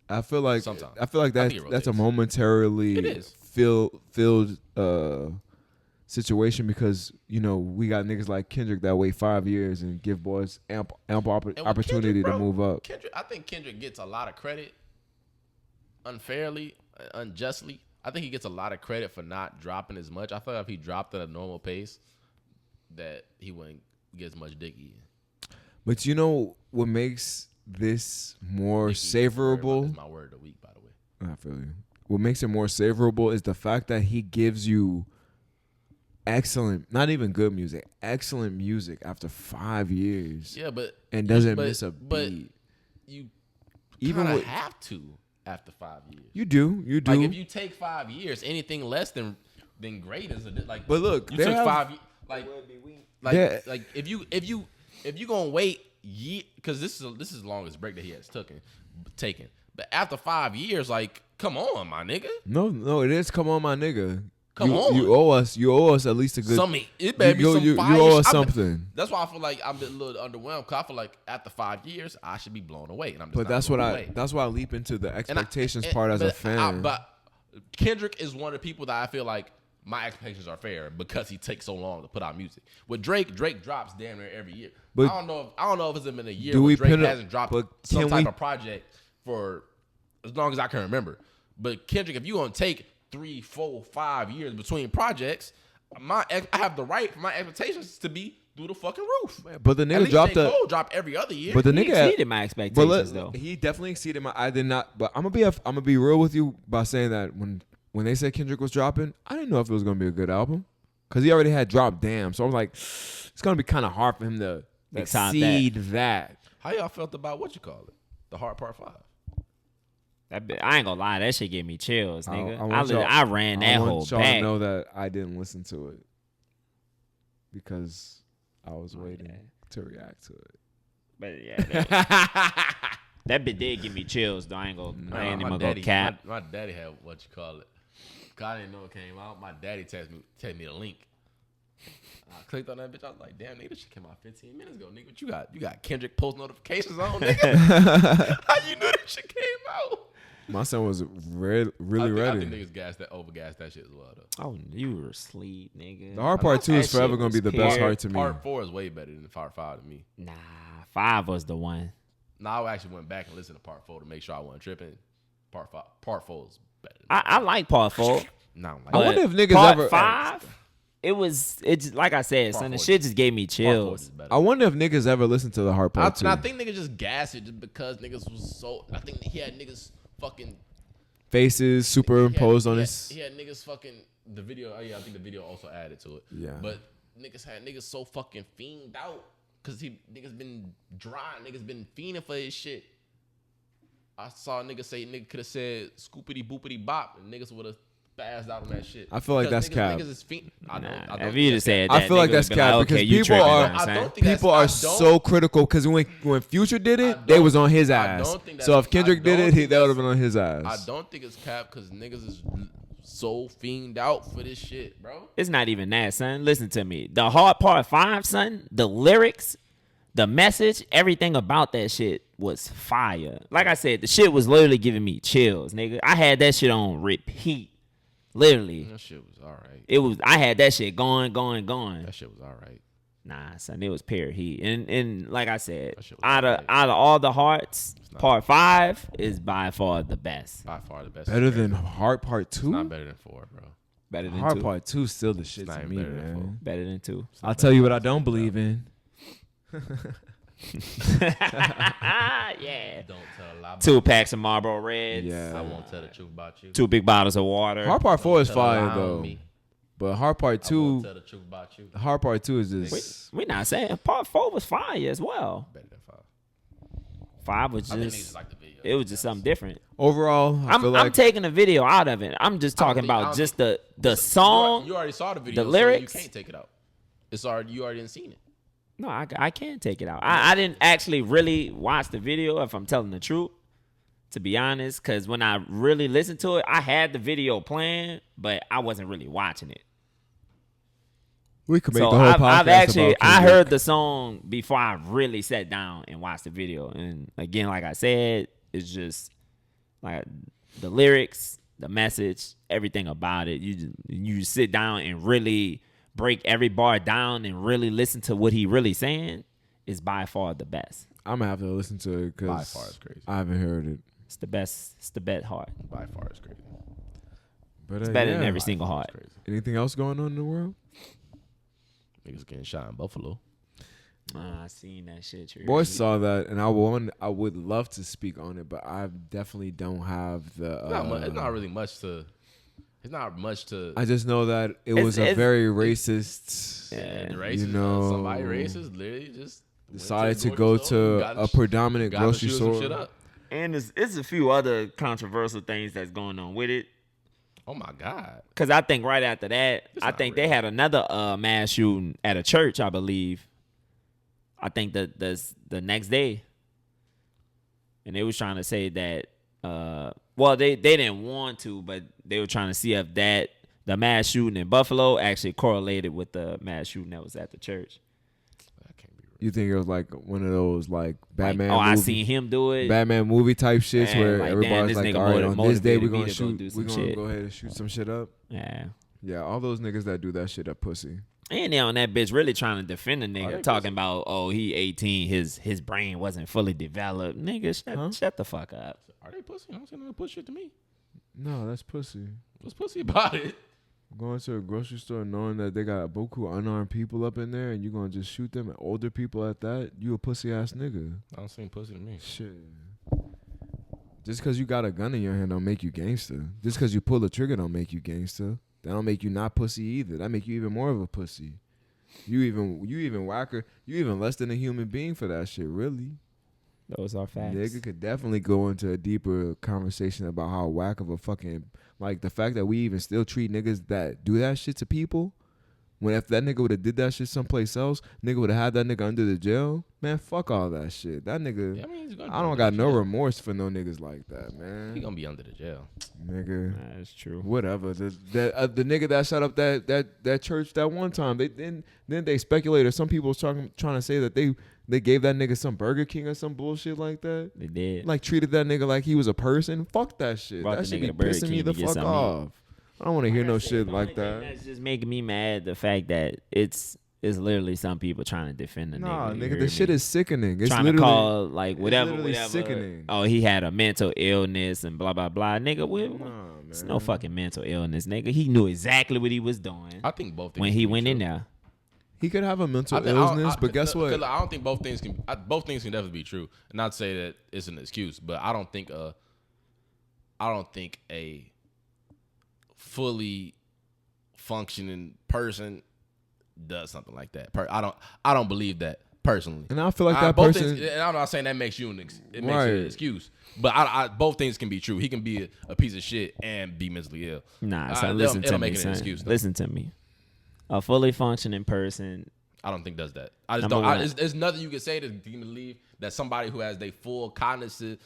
I feel like Sometimes. I feel like I think that's it that's a rotates. momentarily It is. filled situation because we got niggas like Kendrick that wait 5 years and give boys ample opportunity to move up. I think Kendrick gets a lot of credit unfairly, unjustly. I think he gets a lot of credit for not dropping as much. I thought if he dropped at a normal pace, that he wouldn't get as much dick eating. But what makes this more savorable? Is my word of the week, by the way. I feel you. What makes it more savorable is the fact that he gives you excellent, not even good music, excellent music after 5 years. Yeah, and doesn't miss a beat. But you even have to after 5 years. You do. Like if you take 5 years, anything less than great is like. But look, you took 5 years. Like if you gonna wait because this is the longest break that he has taken. But after 5 years, like, come on, my nigga. No, it is. Come on, my nigga. Come on. You owe us at least a good. It better be some fire. You owe us something. That's why I feel like I'm a little underwhelmed. Cause I feel like after 5 years, I should be blown away, and I'm just. But that's why I leap into the expectations part as a fan. But Kendrick is one of the people that I feel like my expectations are fair because he takes so long to put out music. With Drake drops damn near every year. But I don't know if it's been a year where Drake hasn't dropped some type of project for as long as I can remember. But Kendrick, if you gonna take 3, 4, 5 years between projects, I have the right for my expectations to be through the fucking roof. But the nigga dropped every other year. But the he nigga exceeded my expectations though. He definitely exceeded my. I did not. But I'm gonna be real with you by saying that when they said Kendrick was dropping, I didn't know if it was gonna be a good album because he already had dropped Damn. So I was like, it's gonna be kind of hard for him to exceed that. How y'all felt about the Hard Part 5? I ain't gonna lie, that shit gave me chills, nigga. I ran that whole back. I want y'all to know that I didn't listen to it because I was waiting to react to it. But yeah, that bit did give me chills, though. I ain't even gonna go cap. My daddy had God, I didn't know it came out. My daddy texted me the link. I clicked on that bitch. I was like, damn, nigga, this shit came out 15 minutes ago, nigga. What you got? You got Kendrick post notifications on, nigga? How you knew this shit came out? My son was really ready. I think niggas overgassed that shit as well, though. Oh, you were asleep, nigga. The Hard Part 2 is forever going to be the best part to me. Part 4 is way better than Part 5 to me. Nah, 5 was the one. Nah, I actually went back and listened to Part 4 to make sure I wasn't tripping. Part 4 is better. I like Part 4. No, I wonder if niggas Part ever. 5, it's like I said, son, the shit just gave me chills. I wonder if niggas ever listened to the Hard Part 2. I think niggas just gassed it just because niggas was so. I think he had niggas fucking faces superimposed on his. He had niggas fucking the video. Oh yeah, I think the video also added to it. Yeah, but niggas had niggas so fucking fiended out because niggas been dry. Niggas been fiending for his shit. I saw a nigga say nigga could have said scoopity boopity bop and niggas would have spazzed out on that shit. I feel like that's cap. Niggas is fiend. I don't. If you just said that, I feel like that's cap because people are so critical. Because when Future did it, they was on his ass. So if Kendrick did it, that would have been on his ass. I don't think it's cap because niggas is so fiend out for this shit, bro. It's not even that, son. Listen to me. The Hard Part 5, son. The lyrics. The message, everything about that shit was fire. Like I said, the shit was literally giving me chills, nigga. I had that shit on repeat. Literally. That shit was alright. I had that shit going. That shit was alright. Nah, son, it was pure heat. And like I said, out of all the hearts, Part 5 is by far the best. By far the best. Better than Hard Part 2? It's not better than 4, bro. Better than Hard 2. Part 2 is still the shit to me, man. Better than 2. I'll tell you what I don't believe in. Yeah. Don't tell a lie. 2 packs of Marlboro Reds. Yeah. I won't tell the truth about you. 2 big bottles of water. Hard Part 4 is fire though. But Hard Part 2. I won't tell the truth about you. Hard Part 2 is just. We're not saying Part 4 was fire as well. Better than 5. 5 was just. Like the video. It was just something different. Overall, I'm taking the video out of it. I'm just talking about just the song. You already saw the video. The lyrics. So you can't take it out. It's already you already seen it. No, I can't take it out. I didn't actually really watch the video, if I'm telling the truth, to be honest, because when I really listened to it, I had the video playing, but I wasn't really watching it. We could make the whole podcast I heard the song before I really sat down and watched the video. And again, like I said, it's just like the lyrics, the message, everything about it. You sit down and really break every bar down and really listen to what he really saying, is by far the best. I'm gonna have to listen to it By because far it's crazy. I haven't heard it. It's the best. It's the bet hard. By far it's crazy. But It's better than every By single far hard. it's crazy. anything else going on in the world? Niggas getting shot in Buffalo. I seen that shit. Boys saw that, and I would love to speak on it, but I definitely don't have the. It's not really much to. It's not much to. I just know that it It's- was a it's- very racist. And the Yeah. racist, You know, somebody racist literally just went Decided the to grocery go store, to a predominant got to grocery shoot some store. shit up. And it's a few other controversial things that's going on with it. Oh my God. Because I think right after that, It's I not think real. they had another mass shooting at a church, I believe. I think the next day. And they was trying to say that, well, they didn't want to, but they were trying to see if the mass shooting in Buffalo actually correlated with the mass shooting that was at the church. That can't be real. You think it was like one of those like Batman? Like, I movie, seen him do it. Batman movie type shits Man, where like, damn, everybody's this like, nigga all right, on this day motivated we're me gonna to go shoot, do we're some gonna shit. go ahead and shoot some shit up. Yeah. Yeah, all those niggas that do that shit are pussy. And they on that bitch really trying to defend the nigga, they talking about, oh, he 18, his brain wasn't fully developed. Nigga, shut the fuck up. Are they pussy? I don't see no pussy shit to me. No, that's pussy. What's pussy about it? Going to a grocery store knowing that they got boku unarmed people up in there and you gonna just shoot them and older people at that, you a pussy ass nigga. I don't seem pussy to me. Shit. Just cause you got a gun in your hand don't make you gangster. Just cause you pull the trigger don't make you gangster. That don't make you not pussy either. That make you even more of a pussy. You even whacker. You even less than a human being for that shit, really. Those are facts. Nigga could definitely go into a deeper conversation about how whack of a fucking, like the fact that we even still treat niggas that do that shit to people. When if that nigga would have did that shit someplace else, nigga would have had that nigga under the jail. Man, fuck all that shit. That nigga, Yeah, I mean, he's gonna I be don't under got the no jail. remorse for no niggas like that, man. He gonna be under the jail. Nigga. That's true. Whatever. The nigga that shut up that church that one time, then they speculated. Some people was trying to say that they gave that nigga some Burger King or some bullshit like that. They did. Like treated that nigga like he was a person. Fuck that shit. Brought That the should nigga be to Burger pissing me King the to get fuck something to off. I don't want to hear no shit The like only thing that. That's just making me mad. The fact that it's literally some people trying to defend the Nah, nigga. you nigga, heard the shit me? is sickening. It's trying to literally call like whatever. literally sickening. Oh, he had a mental illness and blah blah blah. Nigga, it's no man. fucking mental illness, nigga. He knew exactly what he was doing I think both things when can he be went in true. there. He could have a mental I think- I don't- illness, I- but guess what? 'cause I don't think both things can. Both things can definitely be true. Not to say that it's an excuse, but I don't think a fully functioning person does something like that. I don't believe that personally. And I feel like that both person. things, and I'm not saying that makes you it makes Right. you an excuse, but I both things can be true. He can be a piece of shit and be mentally ill. Nah, Uh, so it listen don't to make me, it an son. excuse, though. Listen to me. A fully functioning person. I don't think does that. I just Number don't. one. There's nothing you can say to believe that somebody who has their full cognitive,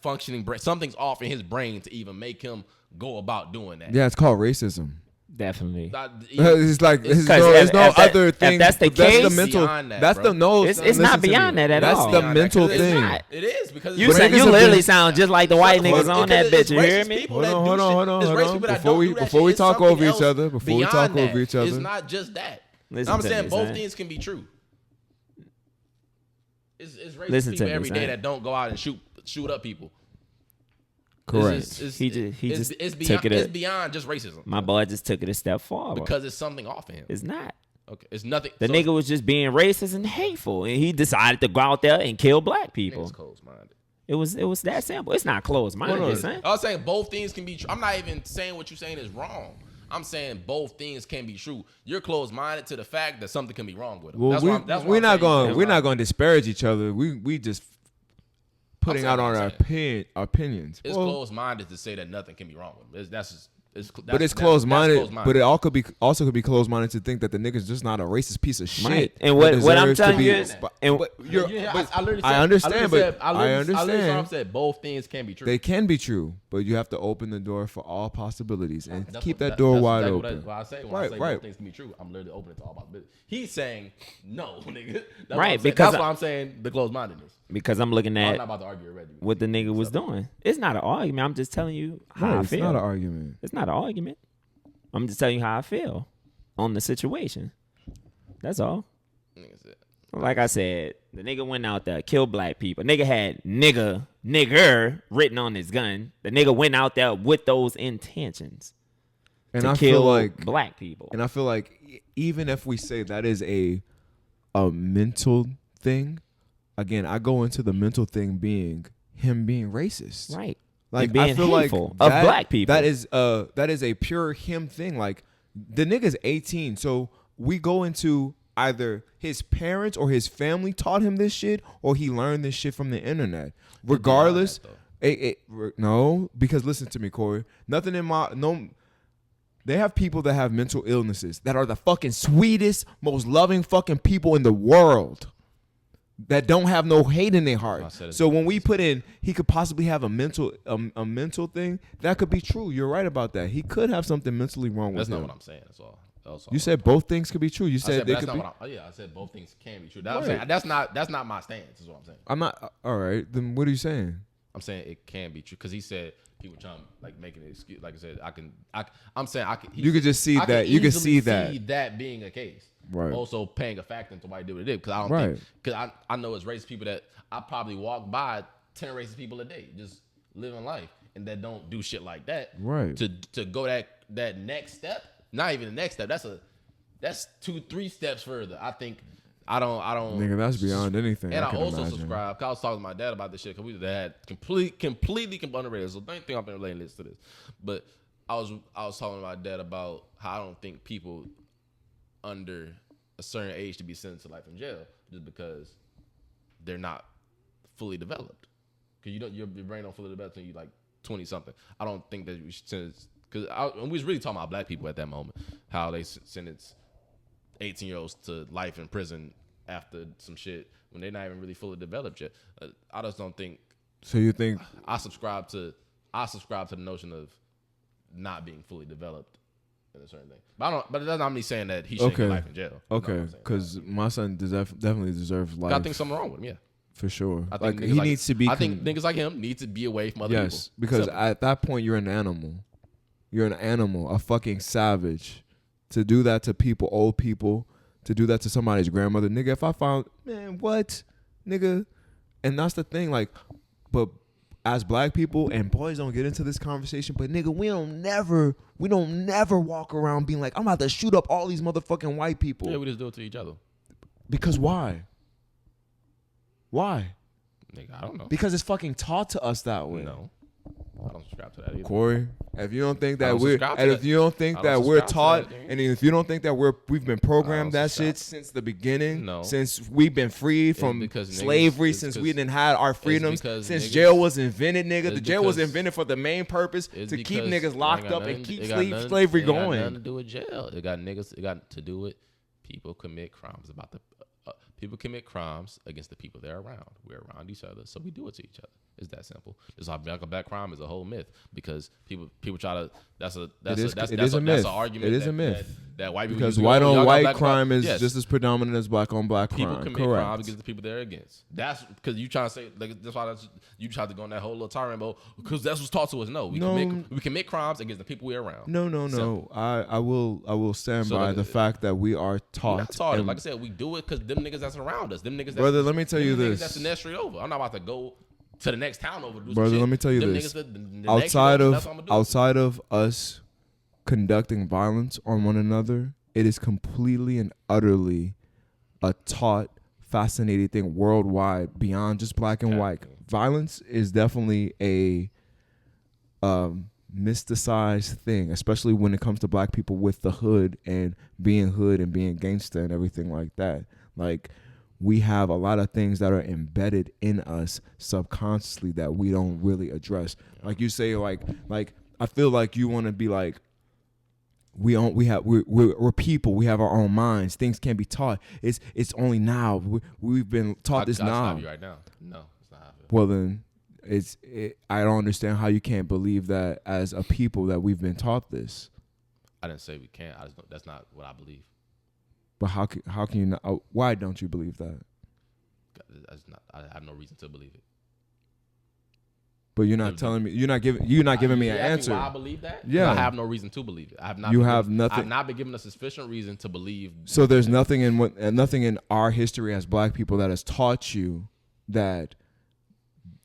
functioning brain, something's off in his brain to even make him go about doing that. Yeah, it's called racism. Definitely. It's like there's Because no if that- other if thing. that's the that's the case- mental. Beyond that, that's bro. the no. It's listen not to me. beyond that at That's all. the Beyond that, mental 'cause it's thing. not. It is because You it's But said niggas you have literally been- sound just like the white niggas on that Because bitch. You it's hear racist me? people that do Hold shit. on. It's racist people that Before don't we do that before shit. we It's talk something over each else other, before we beyond talk that. over each other, It's not just that. Listen I'm to saying me, both son. things can be true. It's racist Listen to people me, every day son. that don't go out and shoot up people. correct. He just it's took beyond, it it's a- beyond just racism My boy just took it a step forward. because it's something off of him. It's not. Okay, it's nothing. The so nigga was just being racist and hateful, and he decided to go out there and kill black people. niggas closed-minded. It was that simple. It's not closed minded, son. I was saying both things can be true. I'm not even saying what you're saying is wrong. I'm saying both things can be true. You're closed-minded to the fact that something can be wrong with them. Well, That's what I'm we're not saying. going. We're not going to disparage each other. We just putting out saying on what I'm opinions. It's Well, closed-minded to say that nothing can be wrong with them. That's just. but it's closed-minded. But it also could be closed-minded to think that the nigga's just not a racist piece of shit. Right. And what I'm deserves to telling be- you is, and but you're- Yeah, but I literally I said- understand, but I I understand. said both things can be true. They can be true, but you have to open the door for all possibilities and That's keep what- that door that's wide exactly open. What I say when Right, I say right. both things can be true. I'm literally open to all possibilities. He's saying no, nigga. That's what Right, I'm saying. because that's why I'm saying the closed-mindedness. because I'm looking I'm at not about to argue already. what the nigga was doing. It's not an argument. I'm just telling you how No, I it's feel. not an argument. It's not an argument. I'm just telling you how I feel. on the situation. That's all. Nigga said, Like I said, the nigga went out there, killed black people. Nigga had nigger written on his gun. The nigga went out there with those intentions And to I kill feel like black people. And I feel like even if we say that is a mental thing, again, I go into the mental thing being him being racist. Right. Like And being I feel like hateful of that- black people. That is a pure him thing. Like the nigga's 18, so we go into either his parents or his family taught him this shit, or he learned this shit from the internet. Regardless, no, because listen to me, Corey. Nothing in my no. They have people that have mental illnesses that are the fucking sweetest, most loving fucking people in the world that don't have no hate in their heart. So when we put in, he could possibly have a mental thing, that could be true. You're right about that. He could have something mentally wrong with him. That's not what I'm saying. That's all. You said both things could be true. You said they that's could not be. what I said both things can be true. I'm saying, that's not my stance. Is what I'm saying. I'm not. All right. Then what are you saying? I'm saying it can be true because he said people trying to like making an excuse. Like I said, I'm saying I can. You could just see that. You could see that being a case. Right. Also paying a factor into why he did what he did because I don't think because I know it's racist people that I probably walk by 10 racist people a day just living life and that don't do shit like that. Right. To go that next step, not even the next step. That's 2-3 steps further. I think I don't. Nigga, that's beyond anything. And I can also imagine. subscribe. Cause I was talking to my dad about this shit because we had completely underrated. So don't think I've been relating this to this, but I was talking to my dad about how I don't think people under a certain age to be sentenced to life in jail just because they're not fully developed. Cause your brain don't fully develop until you like 20 something. I don't think that we should sentence. Cause we was really talking about black people at that moment, how they sentence 18-year-olds to life in prison after some shit when they're not even really fully developed yet. I just don't think. So you think I subscribe to the notion of not being fully developed in a certain thing. But that's not me saying that he should get life in jail. Okay, because my son definitely deserves life. I think something wrong with him. Yeah, for sure. I think like he needs to be. I think niggas like him need to be away from other people. Yes, because at that point you're an animal. You're an animal, a fucking savage. To do that to people, old people, to do that to somebody's grandmother, nigga. If I found, man, what, nigga, and that's the thing, like, but as black people and boys don't get into this conversation, but nigga, we don't never walk around being like, I'm about to shoot up all these motherfucking white people. Yeah, we just do it to each other. Because why? Why? Nigga, I don't know. Because it's fucking taught to us that way. No, I don't subscribe to that either. Corey, if you don't think that if you don't think that we're taught, and if you don't think that we've been programmed that shit since the beginning, since we've been freed from slavery, since we didn't have our freedoms, since jail was invented, nigga. The jail was invented for the main purpose to keep niggas locked up and keep slavery going. It got nothing to do with jail. It got to do with people commit crimes about the people commit crimes against the people they're around. We're around each other, so we do it to each other. It's that simple. It's how black crime is a whole myth because people try to. That's an argument. It is a myth that white people because use white on white crime is just as predominant as black on black crime. People commit crimes against the people they're against. That's because you trying to say like that's why you try to go on that whole little tirade mode because that's what's taught to us. No, we commit crimes against the people we're around. No. I will stand by the fact that we are taught. Not taught. Like I said, we do it because them niggas that's around us. Them niggas. Brother, let me tell you this. That's the next street over. I'm not about to go to the next town over. Brother, let me tell you this. Outside of us conducting violence on one another, it is completely and utterly a taught, fascinating thing worldwide beyond just black and white. Violence is definitely a mysticized thing, especially when it comes to black people with the hood and being gangsta and everything like that. Like, we have a lot of things that are embedded in us subconsciously that we don't really address. Like you say, like I feel like you want to be like, we're people. We have our own minds. Things can't be taught. It's only now. We've been taught this now. Stop you right now. No, it's not happening. Well then, I don't understand how you can't believe that as a people that we've been taught this. I didn't say we can't. That's not what I believe. But how can you not? Why don't you believe that? I have no reason to believe it. But you're not telling me. You're not giving me an answer. Why I believe that? Yeah. I have no reason to believe it. I have not. I've not been given a sufficient reason to believe. So there's nothing in our history as Black people that has taught you that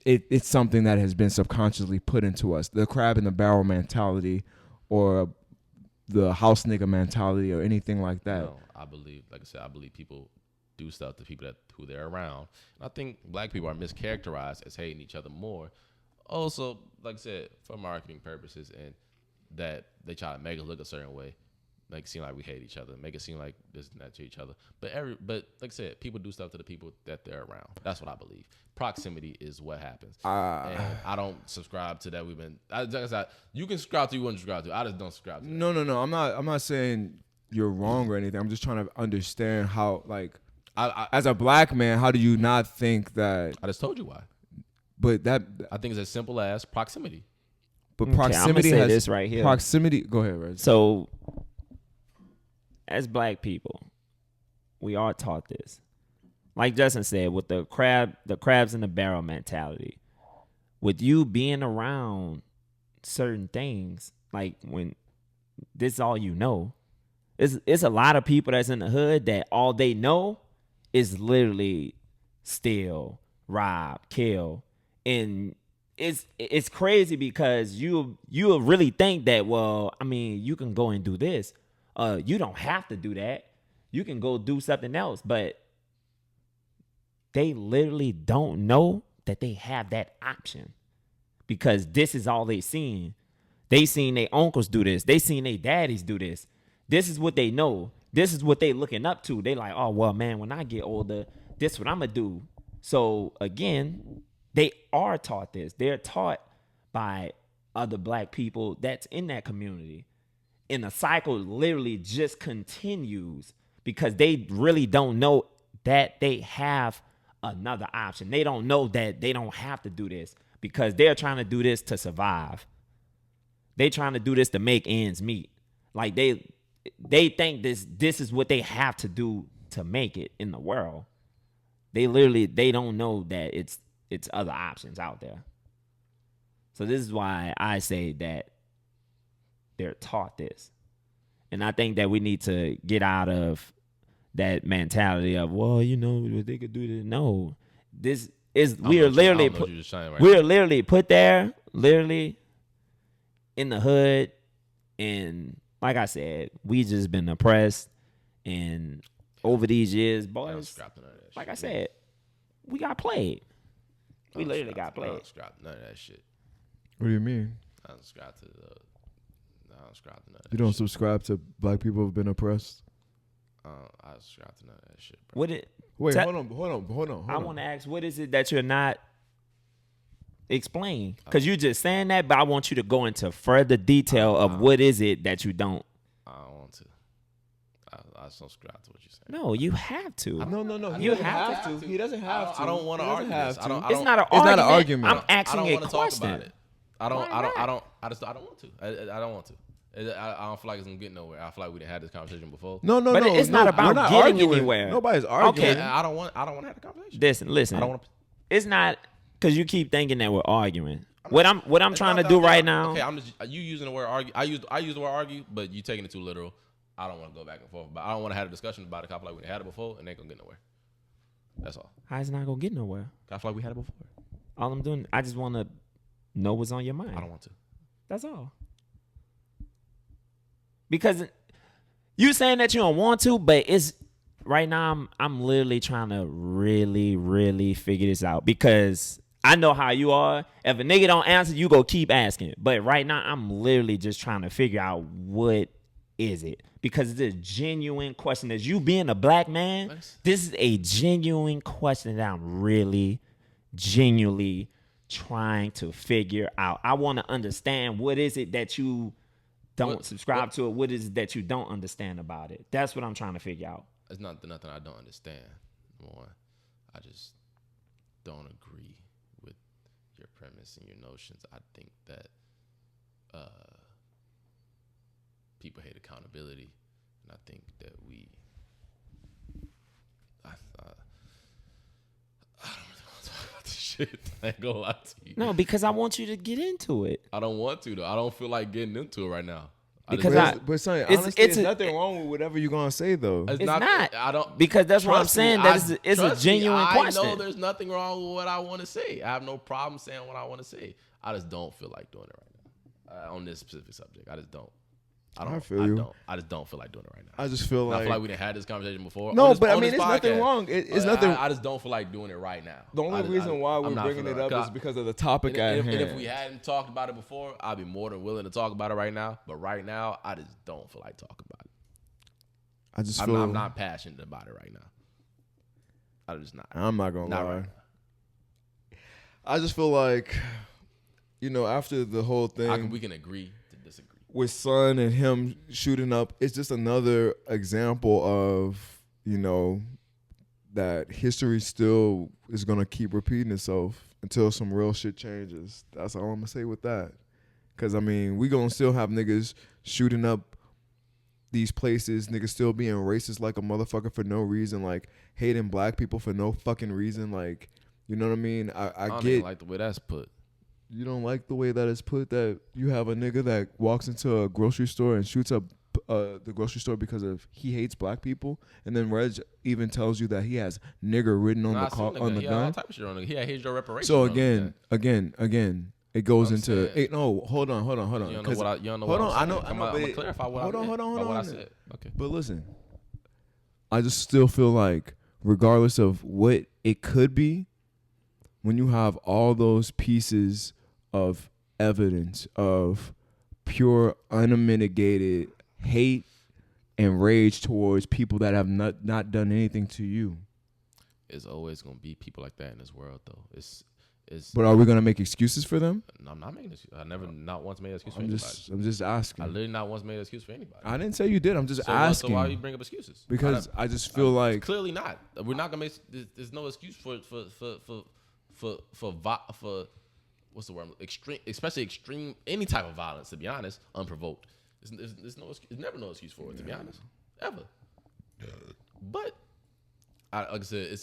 it's something that has been subconsciously put into us. The crab in the barrel mentality, or the house nigga mentality, or anything like that. No, I believe, like I said, I believe people do stuff to people who they're around. And I think Black people are mischaracterized as hating each other more. Also, like I said, for marketing purposes, and that they try to make us look a certain way, make it seem like we hate each other, make it seem like this and that to each other. But like I said, people do stuff to the people that they're around. That's what I believe. Proximity is what happens. And I don't subscribe to that. Like I said, you can subscribe to, you wouldn't subscribe to. I just don't subscribe to that. No. I'm not saying you're wrong or anything. I'm just trying to understand how, like, as a Black man, how do you not think that? I just told you why. But that, I think it's as simple as proximity. But proximity I'm gonna say has this right here. Proximity. Go ahead, Reg. So, as Black people, we are taught this. Like Justin said, with the crabs in the barrel mentality, with you being around certain things, like when this is all you know, it's a lot of people that's in the hood that all they know is literally steal, rob, kill. And it's crazy because you really think that, well, I mean, you can go and do this. You don't have to do that. You can go do something else. But they literally don't know that they have that option, because this is all they seen. They seen their uncles do this. They seen their daddies do this. This is what they know. This is what they looking up to. They like, oh, well, man, when I get older, this is what I'm going to do. So, again, they are taught this. They're taught by other Black people that's in that community. And the cycle literally just continues because they really don't know that they have another option. They don't know that they don't have to do this because they're trying to do this to survive. They trying to do this to make ends meet. Like they think this is what they have to do to make it in the world. They don't know that it's other options out there. So this is why I say that they're taught this. And I think that we need to get out of that mentality of, well, you know, they could do this. No. This is we are literally put there, literally in the hood, and like I said, we just been oppressed, and over these years, boys, like I said, we got played. We literally got played. I don't subscribe to none of that shit. What do you mean? I don't subscribe to none of that. You don't subscribe to Black people who've been oppressed? I subscribe to none of that shit, bro. Hold on. I want to ask, what is it that you're not explaining? Because you're just saying that, but I want you to go into further detail of what is it that you don't. I don't want to. I just don't subscribe to what you're saying. No, you have to. No. You have to. He doesn't have to. I don't want to argue this. It's not an argument. I'm asking a question. Talk about it. I don't want to. I don't want to. I don't feel like it's gonna get nowhere. I feel like we didn't have this conversation before. No. But it's not about getting arguing. anywhere. Nobody's arguing. Okay. I don't want to have the conversation. Listen. I don't want to. It's not because you keep thinking that we're arguing. What I'm trying to do right now. Okay, I'm just you using the word argue. I use the word argue, but you taking it too literal. I don't want to go back and forth. But I don't want to have a discussion about it. I feel like we had it before, and they ain't gonna get nowhere. That's all. How's it not gonna get nowhere? I feel like we had it before. All I'm doing, I just want to know what's on your mind. I don't want to. That's all. Because you saying that you don't want to, but it's right now. I'm literally trying to really figure this out because I know how you are. If a nigga don't answer, you go keep asking. But right now, I'm literally just trying to figure out what is it, because it's a genuine question. As you being a Black man, this is a genuine question that I'm really genuinely trying to figure out. I want to understand what is it that you don't subscribe to it. What is it that you don't understand about it? That's what I'm trying to figure out. It's not nothing I don't understand. More, I just don't agree with your premise and your notions. I think that people hate accountability, and I think that I don't really want to talk about this shit. shit. I ain't gonna lie to you. No, because I want you to get into it. I don't want to though. I don't feel like getting into it right now. But son, honestly, it's there's nothing wrong with whatever you're gonna say though. It's not. I don't Because that's what I'm trust me, saying. That it's a genuine question. I know there's nothing wrong with what I want to say. I have no problem saying what I want to say. I just don't feel like doing it right now on this specific subject. I just don't. I feel you. I just don't feel like doing it right now. I just feel I like feel like we didn't have this conversation before. No, but I mean, there's nothing wrong. It's nothing. I just don't feel like doing it right now. The only reason why we're bringing it up is because of the topic at hand. And if we hadn't talked about it before, I'd be more than willing to talk about it right now. But right now, I just don't feel like talking about it. I'm not passionate about it right now. I'm just not. I'm not gonna lie. Right now. I just feel like, after the whole thing, we can agree to disagree. With Son and him shooting up, it's just another example of, that history still is going to keep repeating itself until some real shit changes. That's all I'm going to say with that. Because, I mean, we going to still have niggas shooting up these places, niggas still being racist like a motherfucker for no reason, like hating black people for no fucking reason. Like, you know what I mean? I don't get even like the way that's put. You don't like the way that it's put, that you have a nigga that walks into a grocery store and shoots up the grocery store because of he hates black people, and then Reg even tells you that he has nigger written on the gun. All type of shit on it. He had his reparations. So again, it goes into. No, hold on. You don't know what I know. I'm gonna clarify what hold on. What I said. Okay. But listen, I just still feel like, regardless of what it could be, when you have all those pieces of evidence of pure, unmitigated hate and rage towards people that have not done anything to you, it's always gonna be people like that in this world, though. But are we gonna make excuses for them? No, I'm not making excuses. I never not once made an excuse for anybody. I'm just asking. I literally not once made an excuse for anybody. I didn't say you did. I'm just asking. So why you bring up excuses? Because I just feel like clearly not. We're not gonna make. There's no excuse for what's the word? Extreme, especially extreme, any type of violence. To be honest, unprovoked. There's never no excuse for it. To be honest, ever. But like I said,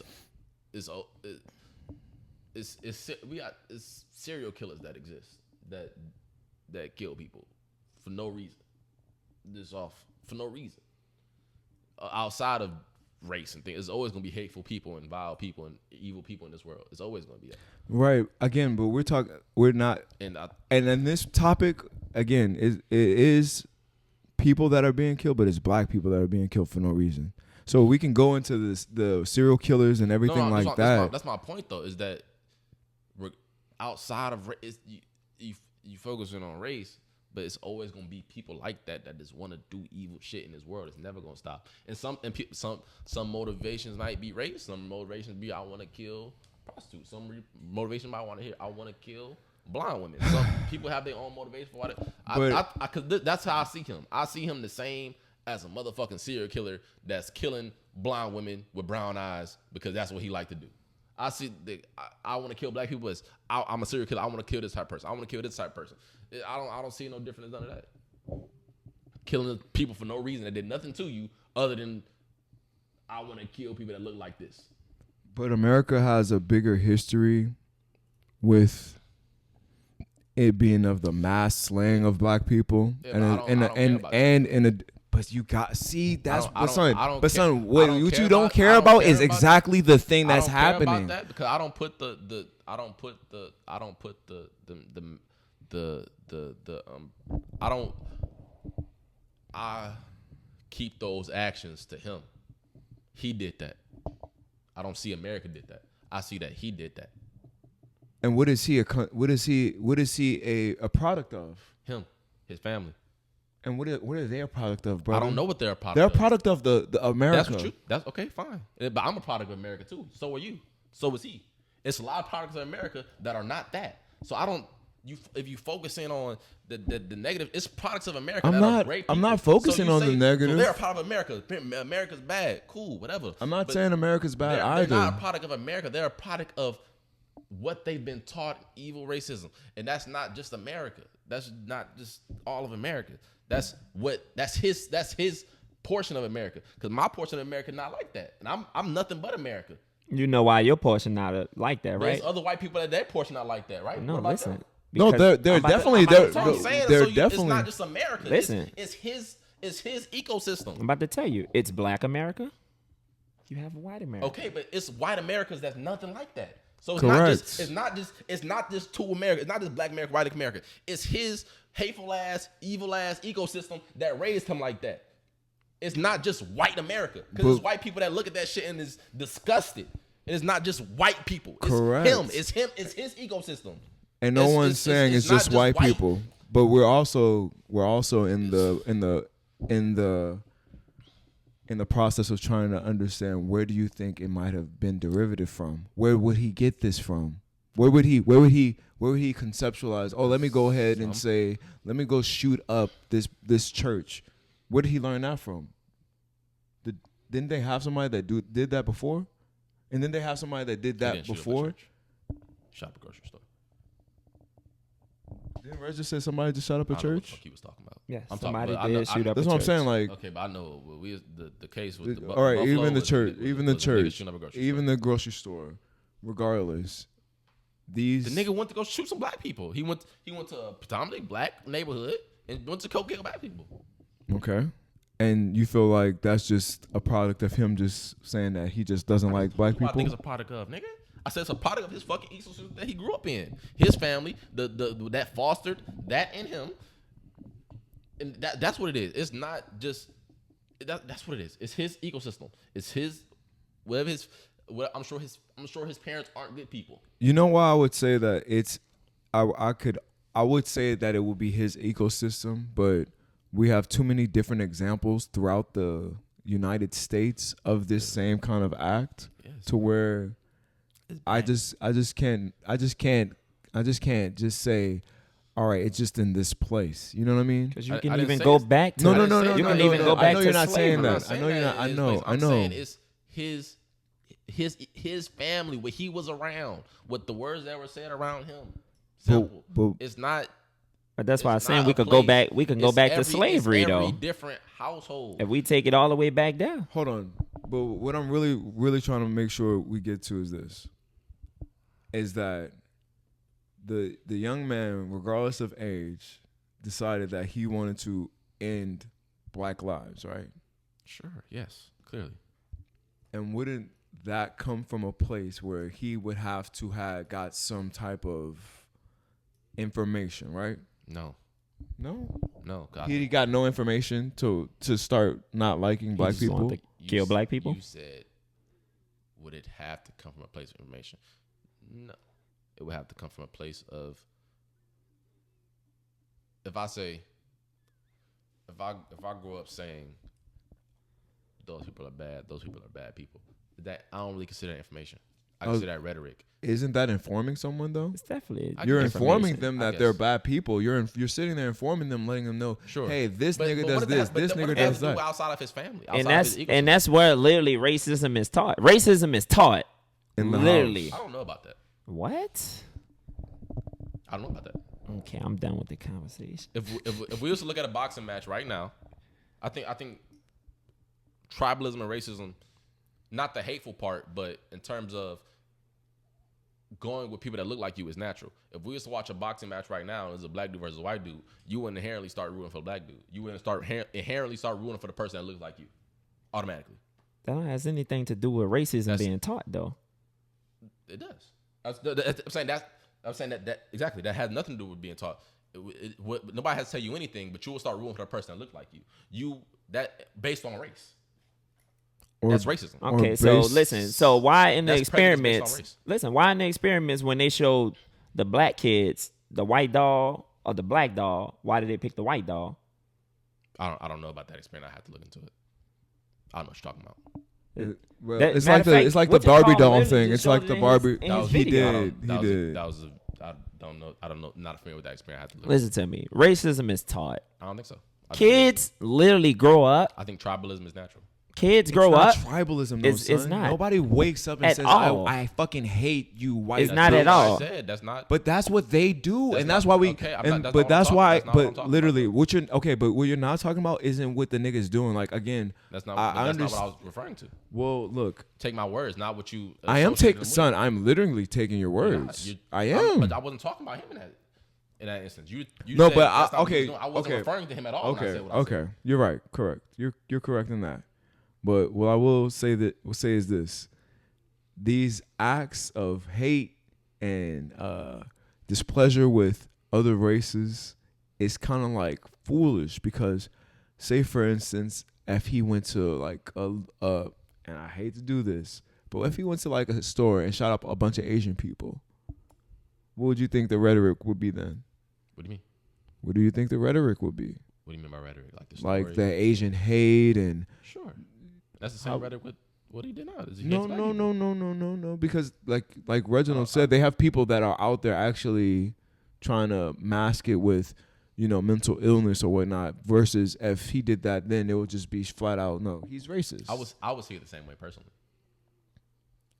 it's serial killers that exist that kill people for no reason. For no reason. Outside of race and things, there's always gonna be hateful people and vile people and evil people in this world. It's always gonna be that. Right. Again, but we're not. And then this topic again it is people that are being killed, but it's black people that are being killed for no reason. So we can go into the serial killers and everything like that. That's my point, though, is that outside of race, you focusing on race, but it's always gonna be people like that just want to do evil shit in this world. It's never gonna stop. And some motivations might be race. Some motivations be I want to kill prostitutes. Some motivation might want to hear I want to kill blind women. Some people have their own motivation for what. Cause that's how I see him. I see him the same as a motherfucking serial killer that's killing blind women with brown eyes because that's what he like to do. I see I want to kill black people as I'm a serial killer. I want to kill this type of person. I want to kill this type of person. I don't see no difference than none of that. Killing people for no reason that did nothing to you other than I want to kill people that look like this. But America has a bigger history with it being of the mass slaying of black people, but you got what you don't care about is exactly the thing that's happening. Care about that because I keep those actions to him. He did that. I don't see America did that. I see that he did that. And what is he a product of? Him, his family. And what are they a product of, brother? I don't know what they're a product of. They're a product of the America. That's what you. That's okay, fine. But I'm a product of America too. So are you. So is he. It's a lot of products of America that are not that. So I don't. If you focus in on the negative, it's products of America that are great people. I'm not focusing on the negative. So they're a part of America. America's bad. Cool, whatever. I'm not saying America's bad either. They're not a product of America. They're a product of what they've been taught, evil racism. And that's not just America. That's not just all of America. That's his portion of America. Because my portion of America not like that. And I'm nothing but America. You know why your portion not like that, right? There's other white people that their portion not like that, right? No, What about listen. them? No, Because they're I'm about to- definitely I'm about to they're tell That's what you. I'm saying. they're So it's definitely not just America. Listen. It's his ecosystem. I'm about to tell you, it's Black America. You have white America. Okay, but it's white Americas that's nothing like that. So it's Correct. not just two America. It's not just Black America, white America. It's his hateful ass, evil ass ecosystem that raised him like that. It's not just white America, because it's white people that look at that shit and is disgusted. It's not just white people. It's Correct. him. It's him. It's his ecosystem. and no one's saying it's not just white people, but we're also in the process of trying to understand, where do you think it might have been derivative from? Where would he get this from? Where would he conceptualize? Oh, let me go ahead and say, let me go shoot up this church. Where did he learn that from? Didn't they have somebody that did that before? And then they have somebody that did that before. Shop at a grocery store. Didn't Reg just say somebody just shot up a I don't know what the church? fuck he was talking about. Yeah, I'm somebody talking- I know- did shoot up. That's a what I'm church. saying. Like, Okay, but I know the case with the all right, Buffalo even the was church, was even the nigga church, shooting up a grocery even store. the grocery store, regardless, these The nigga went to go shoot some black people. He went to a predominantly black neighborhood and went to go kill black people. okay. And you feel like that's just a product of him just saying that he just doesn't like black What I think people? it's a product of, nigga. I said it's a product of his fucking ecosystem that he grew up in. His family, the that fostered that in him, and that's what it is. It's not just that's what it is. It's his ecosystem. It's his whatever his. Well, I'm sure his parents aren't good people. You know why I would say that it's I would say that it would be his ecosystem, but we have too many different examples throughout the United States of this same kind of act to where I just can't just say, all right, it's just in this place. You know what I mean? Because you I can didn't even say go it's- back to No. You can even go I back know to you're not saying slavery. that. I know you're not. I know. I'm saying it's his family, what he was around, what the words that were said around him. Simple. But it's not. But that's why I'm It's saying not we a could go place. back. We can go It's back to every- slavery it's every though. different household. If we take it all the way back down. hold on. But what I'm really trying to make sure we get to is this: is that the young man, regardless of age, decided that he wanted to end Black lives, right? Sure. Yes. Clearly. And wouldn't that come from a place where he would have to have got some type of information, right? No. No, God. he got no information to start not liking black just wanted people. to kill black people. You said, would it have to come from a place of information? No. It would have to come from a place of. If I grow up saying those people are bad people, that I don't really consider that information. I consider that rhetoric. Isn't that informing someone though? It's definitely. I You're guess. informing them I that they're guess. bad people. You're sitting there informing them, letting them know, Sure. hey, this But nigga what does does that this, have- but this what nigga does that have does to do that. outside of his family, And outside of his and ecosystem? that's where literally racism is taught. Racism is taught. In the Literally. house. I don't know about that. What? I don't know about that. Okay, I'm done with the conversation. If we was to look at a boxing match right now, I think tribalism and racism, not the hateful part, but in terms of going with people that look like you is natural. If we was to watch a boxing match right now and it's a black dude versus a white dude, you wouldn't inherently start rooting for the black dude. You wouldn't inherently start rooting for the person that looks like you, automatically. That don't has anything to do with racism That's- being taught though. It does. I'm saying that exactly. That has nothing to do with being taught. Nobody has to tell you anything, but you will start rooting for the person that look like you. That based on race. That's racism. Okay, Or so based- listen. So why in the That's prejudice based on experiments? race. Listen, why in the experiments when they showed the black kids the white doll or the black doll, why did they pick the white doll? I don't know about that experiment. I have to look into it. I don't know what you're talking about. Well, That- it's matter like of the fact, it's like the what you Barbie call doll literally thing. just It's like showed the it in Barbie. his- in his He video. did. He did. I don't know. Not familiar with that experiment. I have to look. Listen to me. Racism is taught. I don't think so. Kids literally grow up. I think tribalism is natural. kids grow not up. tribalism, though, It's son. not. Nobody wakes up and At says, all. I fucking hate you white. It's not at That's what all. I said. That's not. But that's what they do, That's and that's not- why we. okay, I'm and, not- that's but not what I'm that's talking- why. that's not what I'm But talking literally, about, what you're okay. But what you're not talking about isn't what the niggas doing. Like again, That's not. I That's not understand. what I was referring to. Well, look, Take my words, not what you. I am associated taking, them son. with. I'm literally taking your words. You- I I'm- am. But I wasn't talking about him in that instance. You No, said but that's not what he okay, was doing. I wasn't okay, referring to him at all. When I Okay, said what I said. okay, you're right. Correct. You're correct in that. But what I will say is this: these acts of hate and displeasure with other races is kind of like foolish because, say for instance, if he went to like and I hate to do this, but if he went to like a store and shot up a bunch of Asian people, what would you think the rhetoric would be then? What do you mean? What do you think the rhetoric would be? What do you mean by rhetoric? Like the story? Like the Asian hate and Sure. That's the same rhetoric with what he did now. Is he no, hates black no, people. no, no, no, no, no. Because like Reginald said, they have people that are out there actually trying to mask it with, mental illness or whatnot. Versus if he did that, then it would just be flat out no, he's racist. I would see it the same way personally.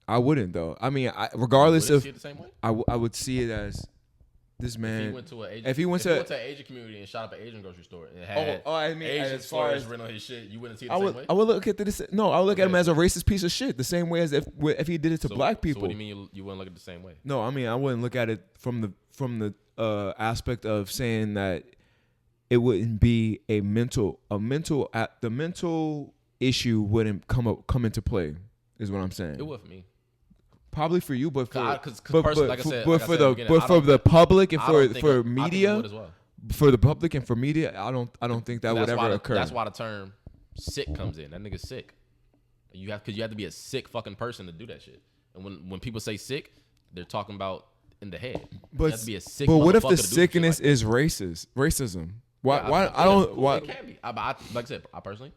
I wouldn't though. I mean, regardless You of, wouldn't see it the same way. I would see it as this man. If he went to an Asian, if he went to an Asian community and shot up an Asian grocery store and had I mean, Asian as far slurs as written on his shit, you wouldn't see it I the would, same way. I would look at this. No, I would look at him Okay. as a racist piece of shit. The same way as if he did it to black people. So what do you mean you wouldn't look at it the same way? No, I mean I wouldn't look at it from the aspect of saying that it wouldn't be the mental issue wouldn't come into play. Is what I'm saying. It would for me. Probably for you, but for personally, like I said, but like I for said the in the beginning, but I for don't the think- public and I for don't think for it- I think it media, would as well. for the public and for media, I don't think that would That's why ever the- occur. That's why the term "sick" comes in. That nigga's sick. Because you have to be a sick fucking person to do that shit. And when people say sick, they're talking about in the head. You have to be a sick. But what if motherfucker the to do some shit sickness like that. is racism? Why? Yeah, why? I don't. Why? It can be. Like I said, I personally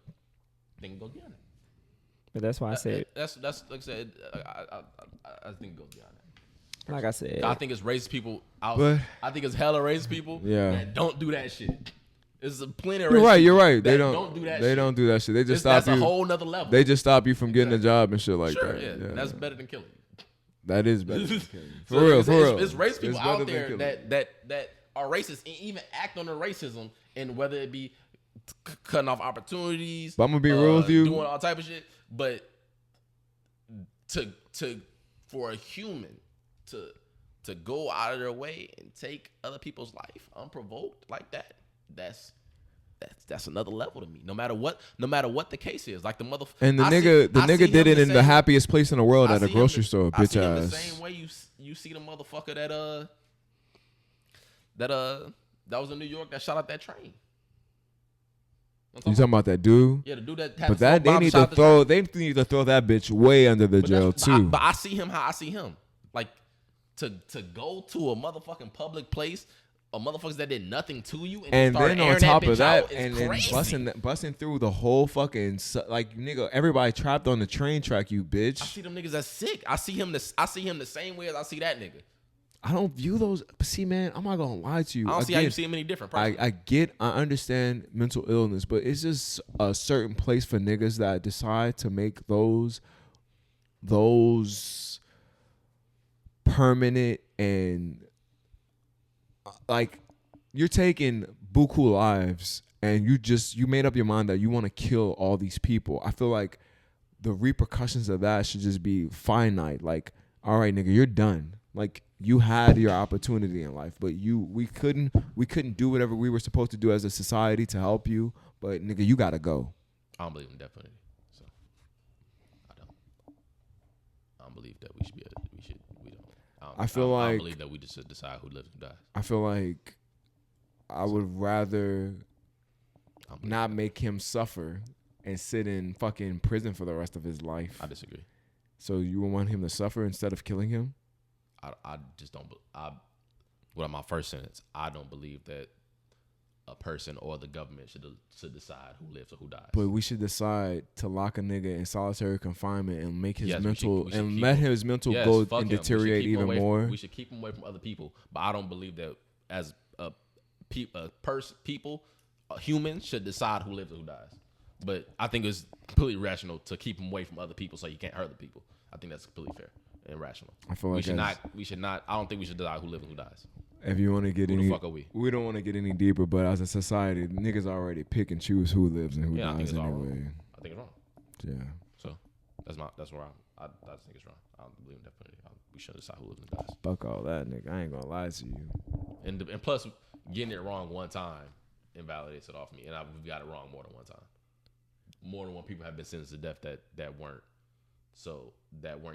think it goes beyond that. But that's why I said, That's like I said. I think it goes beyond that. like I said, I think it's racist people out. But- I think it's hella racist people Yeah. that don't do that shit. There's plenty of You're racist right. You're people right. They that don't do that They shit. don't do that shit. They just stop That's a you. whole nother level. They just stop you from getting a job and shit like sure, that. yeah, that's better than killing you. That is better. than killing you. For So real, it's, for real. It's racist people It's better out than there killing that are racist and even act on their racism, and whether it be cutting off opportunities. But I'm gonna be real with you. doing all type of shit. But for a human to go out of their way and take other people's life unprovoked like that, that's another level to me. No matter what the case is, like the mother. And the I nigga see did him it in the same- happiest place in the world I at a see him grocery the- store, I bitch see him ass. the same way you see the motherfucker that was in New York that shot up that train. You talking about that dude? Yeah, the dude that had But the that smoke bomb they shot the train. need to throw that bitch way under the But jail that's- too. But I see him how I see him. Like to go to a motherfucking public place, a motherfuckers that did nothing to you, And start then on airing top bitch of that, out is and then crazy. busting through the whole fucking like nigga, everybody trapped on the train track, you I bitch. see them niggas as sick. I see him the same way as I see that nigga. I don't view those. But see, man, I'm not gonna lie to you. I don't see how Again, you see him any different. Personally. I understand mental illness, but it's just a certain place for niggas that decide to make those permanent and like you're taking buku lives and you made up your mind that you want to kill all these people. I feel like the repercussions of that should just be finite. Like, all right, nigga, you're done. Like you had your opportunity in life, but we couldn't do whatever we were supposed to do as a society to help you. But nigga, you gotta go. I don't believe in death penalty, so I don't believe that we should be. We don't. I feel I like- don't believe that we just should decide who lives and who dies. I feel like I would rather I don't believe not that. make him suffer and sit in fucking prison for the rest of his life. I disagree. So you would want him to suffer instead of killing him? I just don't. Well, my first sentence. I don't believe that a person or the government should decide who lives or who dies. But we should decide to lock a nigga in solitary confinement and make his Yes, we mental should and keep let him. his mental Yes, go fuck and him. We should deteriorate keep him even away more. we should keep him away from other people. But I don't believe that as a human should decide who lives or who dies. But I think it's completely rational to keep him away from other people so you can't hurt the people. I think that's completely fair and rational. I feel like we should not. I don't think we should decide who lives and who dies. If you want to get Who any, the fuck are we? We don't want to get any deeper, but as a society, niggas already pick and choose who lives and who Yeah, I think dies it's all anyway. wrong. I think it's wrong. Yeah. So that's where I just think it's wrong. I don't believe in death penalty. We should decide who lives and dies. Fuck all that, nigga. I ain't gonna lie to you. And plus, getting it wrong one time invalidates it off me, and we've got it wrong more than one time. More than one people have been sentenced to death that weren't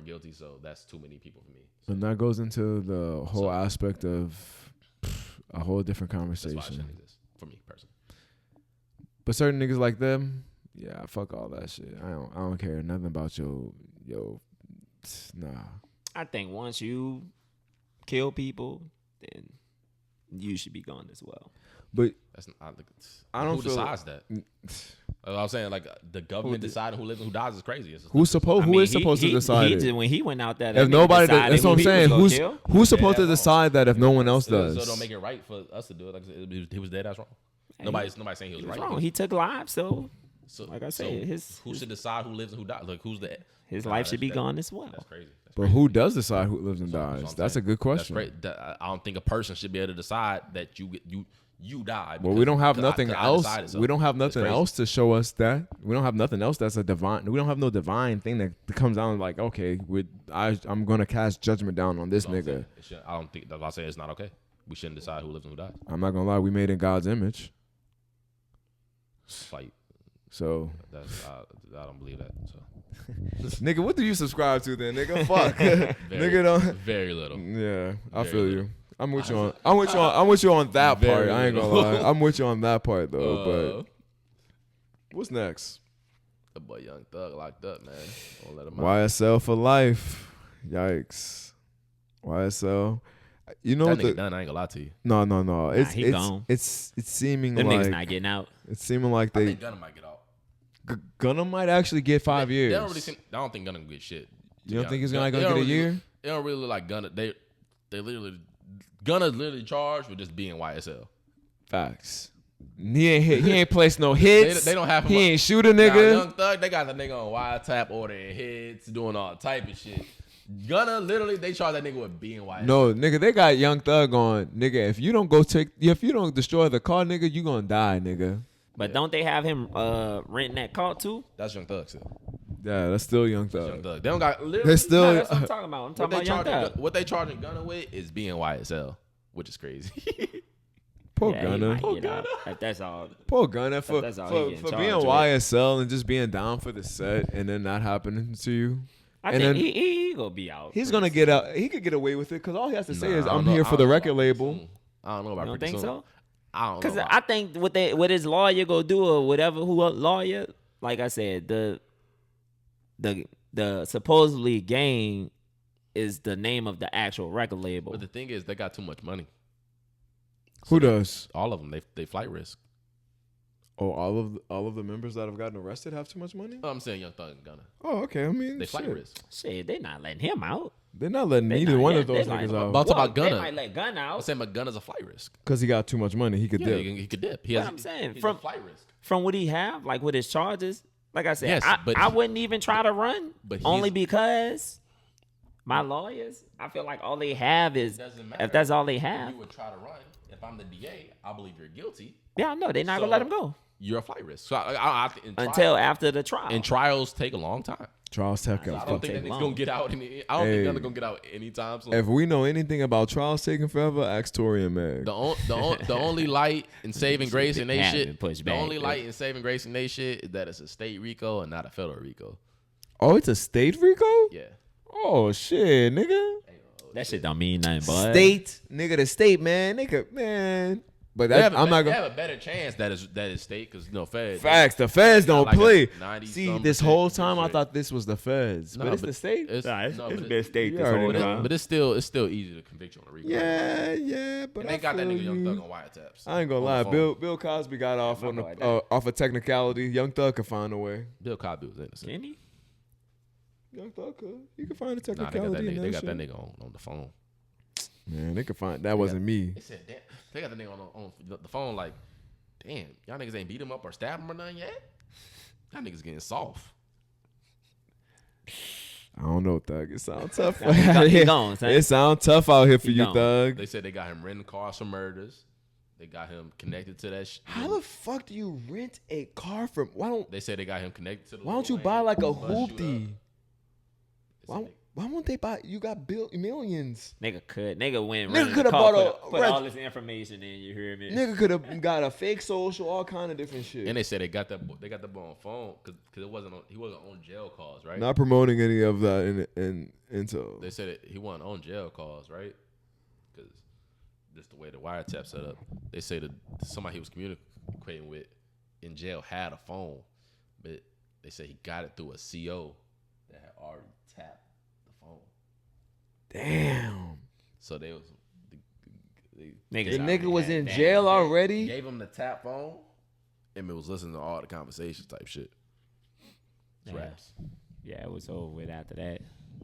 guilty. So that's too many people for me. So And that goes into the whole aspect of a whole different that's conversation. why it shouldn't exist for me personally. But certain niggas like them, yeah, fuck all that shit. I don't care nothing about your nah. I think once you kill people, then you should be gone as well. But That's not. I don't who feel decides that. I was saying, like, the government deciding who lives and who dies is crazy. Who is supposed to decide it? When he went out there, If nobody, that's what I'm saying. Who's supposed to Yeah, decide that if no one else So does? don't make it right for us to do it. Like I said, he was dead. That's wrong. Nobody's saying he was right. wrong. He took lives, so So, like I said, who should decide who lives and who dies? Like, his life should be gone as well. That's crazy. But who does decide who lives and That's what dies? I'm That's a saying. good question. That's great. I don't think a person should be able to decide that you die. Well, we don't have nothing else. decided so. We don't have nothing crazy. else to show us that. We don't have nothing else that's a divine. We don't have no divine thing that comes down like, okay, I'm gonna cast judgment down on this That's what I'm nigga. saying. I don't think that's why I say it's not okay. We shouldn't decide who lives and who dies. I'm not gonna lie. We made in God's image, It's like so I don't believe that. So nigga, what do you subscribe to then, nigga? Fuck, nigga, don't. very little. Yeah, I Very feel little. you. I'm with you on. I'm with you on that part. Very I ain't gonna little. lie. I'm with you on that part though. But what's next? The boy Young Thug locked up, man. Don't let him out. YSL for life. Yikes. YSL. You know That what nigga done. I ain't gonna lie to you. No. he gone. It's seeming Them like niggas not getting out. it's seeming like I they think Gunna might get out. Gunna might actually get 5 years. They don't really I don't think Gunna gonna get shit. You don't think he's They gonna don't get a really- year? They don't really look like Gunna. They literally Gunna's literally charged with just being YSL. Facts. He ain't hit. He ain't placed no hits. They don't have him. He ain't shoot a Now, nigga. Young Thug, they got the nigga on wiretap ordering hits, doing all type of shit. Gunna literally they charge that nigga with being YSL. No, nigga, they got Young Thug on. Nigga, if you don't destroy the car, nigga, you gonna die, nigga. But don't they have him renting that car too? That's Young Thug still. Yeah, that's still Young Young Thug. Thug. They don't got literally. They're still. No, that's what I'm talking about. I'm what talking they about Young charging Thug. what they charging Gunna with is being YSL, which is crazy. Poor Yeah, he Gunna. might get out. That's all. Poor Gunna for That's all he for getting being charged YSL and just being down for the set and then not happening to you. I And think then he gonna be out. he's gonna get out. He could get away with it because all he has to say is, Nah, I "I'm don't here know- for I the don't know record about label." pretty soon. I don't know about You don't pretty think soon. so? I don't know. Because about- I think what his lawyer go do or whatever lawyer, like I said, the supposedly game is the name of the actual record label. But the thing is, they got too much money. Who does? All of them. They flight risk. Oh, all of the members that have gotten arrested have too much money. No, I'm saying Young Thug and Gunna. Oh, okay. I mean, They flight shit. risk. Shit, they not letting him out. They're not letting They either not- one yeah, of those they niggas like- out But I'm talking about They Gunna. might let Gunna I'm out. saying but Gunna's a flight risk. because he got too much money. He could Yeah, dip. he could dip. He But has, I'm saying he's from- a flight risk. From what he have, like with his charges, like I said, Yes, but I wouldn't even try to run, But only he's- because my lawyers, I feel like all they have is, Doesn't matter. if that's all they If have, you would try to run. If I'm the DA, I believe you're guilty. yeah, I know they're not So- gonna let him go You're a flight risk. So I think in until trial, after the trial. and trials take a long time. Charles Tucker. I don't think that take nigga's long. gonna get out. I don't Hey. think Gunna's gonna get out anytime soon. If we know anything about trials taking forever, ask Tory and Meg. The only light in saving grace in they Have been shit. pushed The back, only dude. light in saving grace in they shit is that it's a state RICO and not a federal RICO. Oh, it's a state RICO? Yeah. Oh shit, nigga. that shit don't mean nothing, but State, nigga, the state, man, nigga, man. But They that, have, I'm not they gonna. have a better chance that is state because feds. Facts. The feds don't like a play. 90 See, some this percent whole time I shit. thought this was the feds, No, but it's the state. Nah, it's no, been but state you this already whole know. time. But it's still easy to convict you on a RICO. Yeah, but And I they got that feel nigga Young you. Thug on wiretaps. I ain't gonna on lie. the phone. Bill Cosby got off on my the boy, off a technicality. Young Thug could find a way. Bill Cosby was innocent. Can he? Young Thug could. He could find a Nah, technicality. in they got shit. that nigga on the phone. Man, they could find. That wasn't me. They said, damn, they got the nigga on the phone like, damn, y'all niggas ain't beat him up or stab him or nothing yet. That nigga's getting soft. I don't know, Thug. It sounds tough. He gone, son. It sounds tough out here for He you, gone. Thug. They said they got him renting cars for murders. They got him connected to that shit. How the fuck do you rent a car from? They said they got him connected to the Why don't you Lil buy Wayne, like a bust you up. hoopty? They said Why won't they buy? You got millions. Nigga could. Nigga went. Nigga rented coulda a car, bought put a- all this information in. You hear me? Nigga could have got a fake social, all kind of different shit. And they said they got that boy on phone because it wasn't on, he wasn't on jail calls, right? Not promoting any of that in Intel. They said he wasn't on jail calls, right? Because just the way the wiretap set up. They say that somebody he was communicating with in jail had a phone, but they said he got it through a CO that had already tapped the phone. Damn. So they was Niggas The already nigga was had in that. jail already. gave him the tap phone, and it was listening to all the conversations type shit. It's Yeah. raps. Yeah, it was over with after that.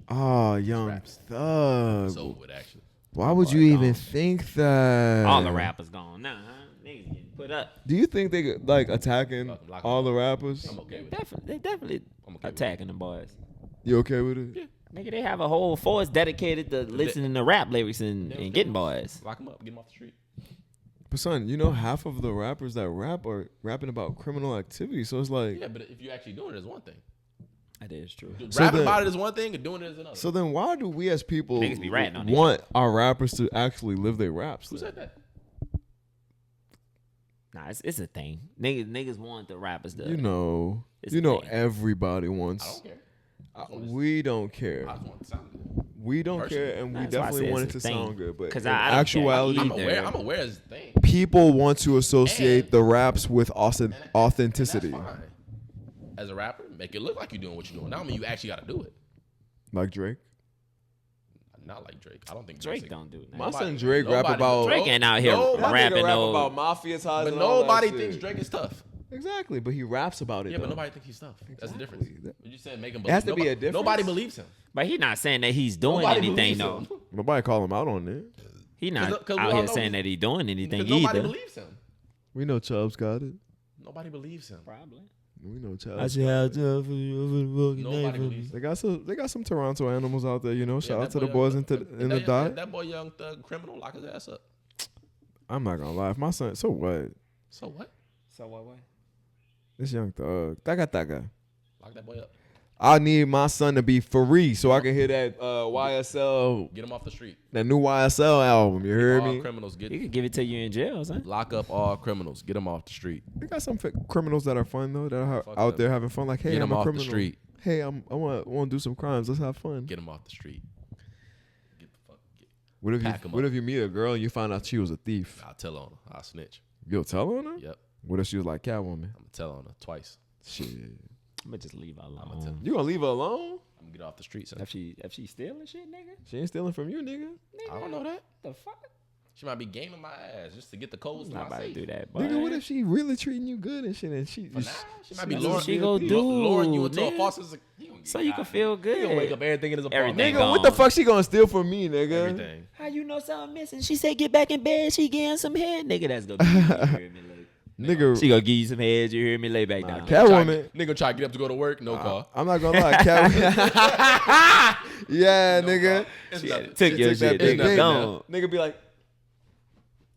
Oh, Young Raps. Thug. It's over with actually. Why would you even think that? All the rappers gone now. Huh? Niggas getting put up. Do you think they like attacking Lock 'em all up. the rappers? I'm okay with it. They definitely I'm okay with attacking them boys. You okay with it? Yeah. Nigga, they have a whole force dedicated to listening to rap lyrics and getting boys. Lock him up. Get him off the street. But son, you know half of the rappers that rap are rapping about criminal activity. So it's like, Yeah, but if you're actually doing it, it's one thing. That is true. So Rapping then- about it is one thing, and doing it is another. so then why do we as people Niggas be ratting on this want our rappers to actually live their raps? Who then? said that? Nah, it's a thing. Niggas want the rappers to. You know, It's you a know, thing. everybody I wants. don't care. We don't care. I just want it to sound good. We don't Personally. care, and we That's why I definitely said want it it's to a thing. sound good. But 'Cause in I don't care actuality, either. I'm aware as a thing. people want to associate And- the raps with And authenticity, that's fine. As a rapper, make it look like you're doing what you're doing. That don't mean you actually got to do it. like Drake. Not like Drake. I don't think Drake Drake's- don't do it. My Now. son Drake rap about. Drake ain't out here Nobody- rapping no. mafia ties, But nobody thinks Drake is tough. Exactly, but he raps about it. Yeah, though. but nobody thinks he's tough. That's the difference. Exactly. What you saying? Make him. It has to be a nobody, difference. Nobody believes him. But he not saying that he's doing Nobody anything believes though. him. Nobody call him out on it. He not 'Cause we out all here know saying that he doing anything Because nobody either. believes him. We know Chubbs got it. Nobody believes him. Probably. We know I Chubbs. should have to for you. Nobody believes him. They got some Toronto animals out there, you know. Shout Yeah, out that to the boy, boys Young- in the that- dot. That boy, Young Thug, criminal, lock his ass up. I'm not gonna lie. If my son, so what? So what? So what? This Young Thug, Taga. Lock that boy up. I need my son to be free so I can hear that YSL, Get him off the street. that new YSL album. You heard All me? criminals get He could give it to you in jail, son. lock up all criminals. Get them off the street. They got some criminals that are fun though, that are Fuck out that. there having fun. Like, hey, Get I'm them a off the criminal. street. Hey, I want to do some crimes. Let's have fun. Get them off the street. Get the fuck. What if pack 'em what up. if you meet a girl and you find out she was a thief? I'll tell on her. I'll snitch. You'll tell on her? Yep. What if she was like Catwoman? I'm gonna tell on her twice. Shit. I'm gonna just leave her I'ma alone. You gonna leave her alone? I'm gonna get off the street. Son. If she stealing shit, nigga. She ain't stealing from you, nigga. I don't know that. The fuck? She might be gaming my ass just to get the codes to Not my about to safe. do that, boy. Nigga, what if she really treating you good and shit? And she, For now, she might be That's what luring, she gonna do, luring you into a nigga. false. He gonna get So you can got. feel He good. gonna wake up everything in his apartment. Everything nigga, what the gone. fuck she gonna steal from me, nigga? Everything. How you know something missing? She said get back in bed. She getting some head, nigga. That's gonna be you hear me, like. Nigga, She gonna give you some head. You hear me? Lay back down. Catwoman. Nigga try to get up to go to work. No call. I'm not gonna lie, Catwoman. Yeah, nigga. It's She nothing. took your Took that shit. big Nigga babe gone. Nigga be like,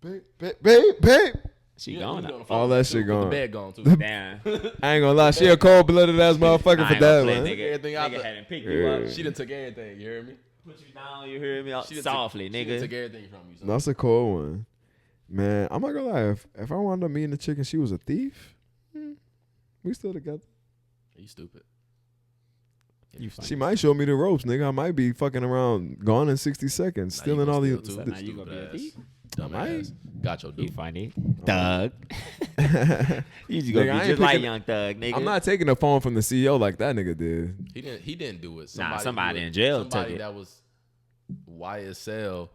babe. She Yeah, gone. you now. on the phone All that too, shit with gone. The bed gone too. Damn. I ain't gonna lie, she a cold-blooded ass motherfucker I for ain't that, gonna play, man. nigga. Everything out Nigga the- hadn't picked you up. She done took everything. You hear me? Put you down. You hear me? She done Softly, took, She done took nigga. everything from you. Son. That's a cold one. Man, I'm not gonna lie, if I wound up meeting a chick and she was a thief, we still together. You stupid. You funny. She might show me the ropes, nigga. I might be fucking around, gone in 60 seconds, Nah, stealing you all gonna these. steal So now you gonna be a thief? Dumb Might. ass. Got your You dude. funny, Thug. You just Nigga, gonna I be ain't just like picking- Young Thug, nigga. I'm not taking the phone from the CEO like that nigga did. He didn't do it. Nah, Somebody somebody do it. in jail took Somebody it. that was YSL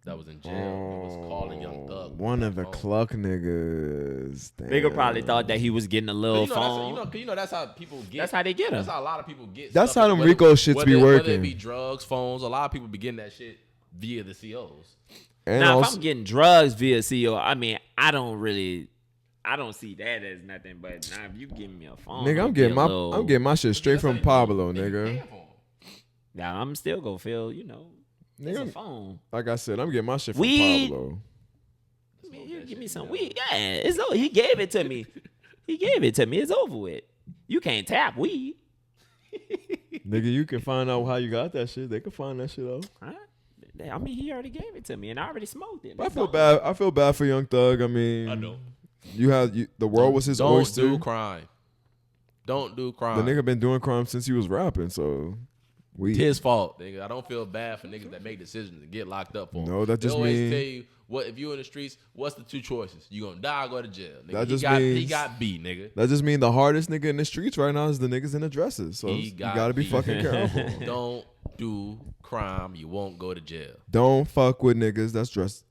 that was in jail and was calling Young Thug. One of the phone. Cluck niggas. Nigga probably Damn. thought that he was getting a little phone. You know that's how people get. That's how they get him. That's how a lot of people get. That's stuff, how them whether- Rico shits whether- be Whether working. it be drugs, phones, a lot of people be getting that shit via the COs. And Now, if also, I'm getting drugs via CEO, I mean, I don't really I don't see that as nothing. But now if you give me a phone, Nigga, I'm getting my shit straight from Pablo, nigga. Now I'm still gonna feel, you know, it's a Nigga, phone. like I said, I'm getting my shit from Weed. Pablo. Give me some weed. Yeah, it's over. He gave it to me. It's over with. You can't tap weed. Nigga, you can find out how you got that shit. They can find that shit out. Huh? I mean, he already gave it to me, and I already smoked it. But I feel bad. I feel bad for Young Thug. I mean, I know. The world was his oyster. Don't do crime. Don't do crime. The nigga been doing crime since he was rapping, so It's his fault, nigga. I don't feel bad for niggas that make decisions and get locked up for. No, that just they always mean- tell you what if you in the streets. What's the two choices? You gonna die or go to jail? Nigga. That just he means- got beat, nigga. that just mean the hardest nigga in the streets right now is the niggas in the dresses. So He you got gotta be beat. fucking careful. Don't do crime. You won't go to jail. Don't fuck with niggas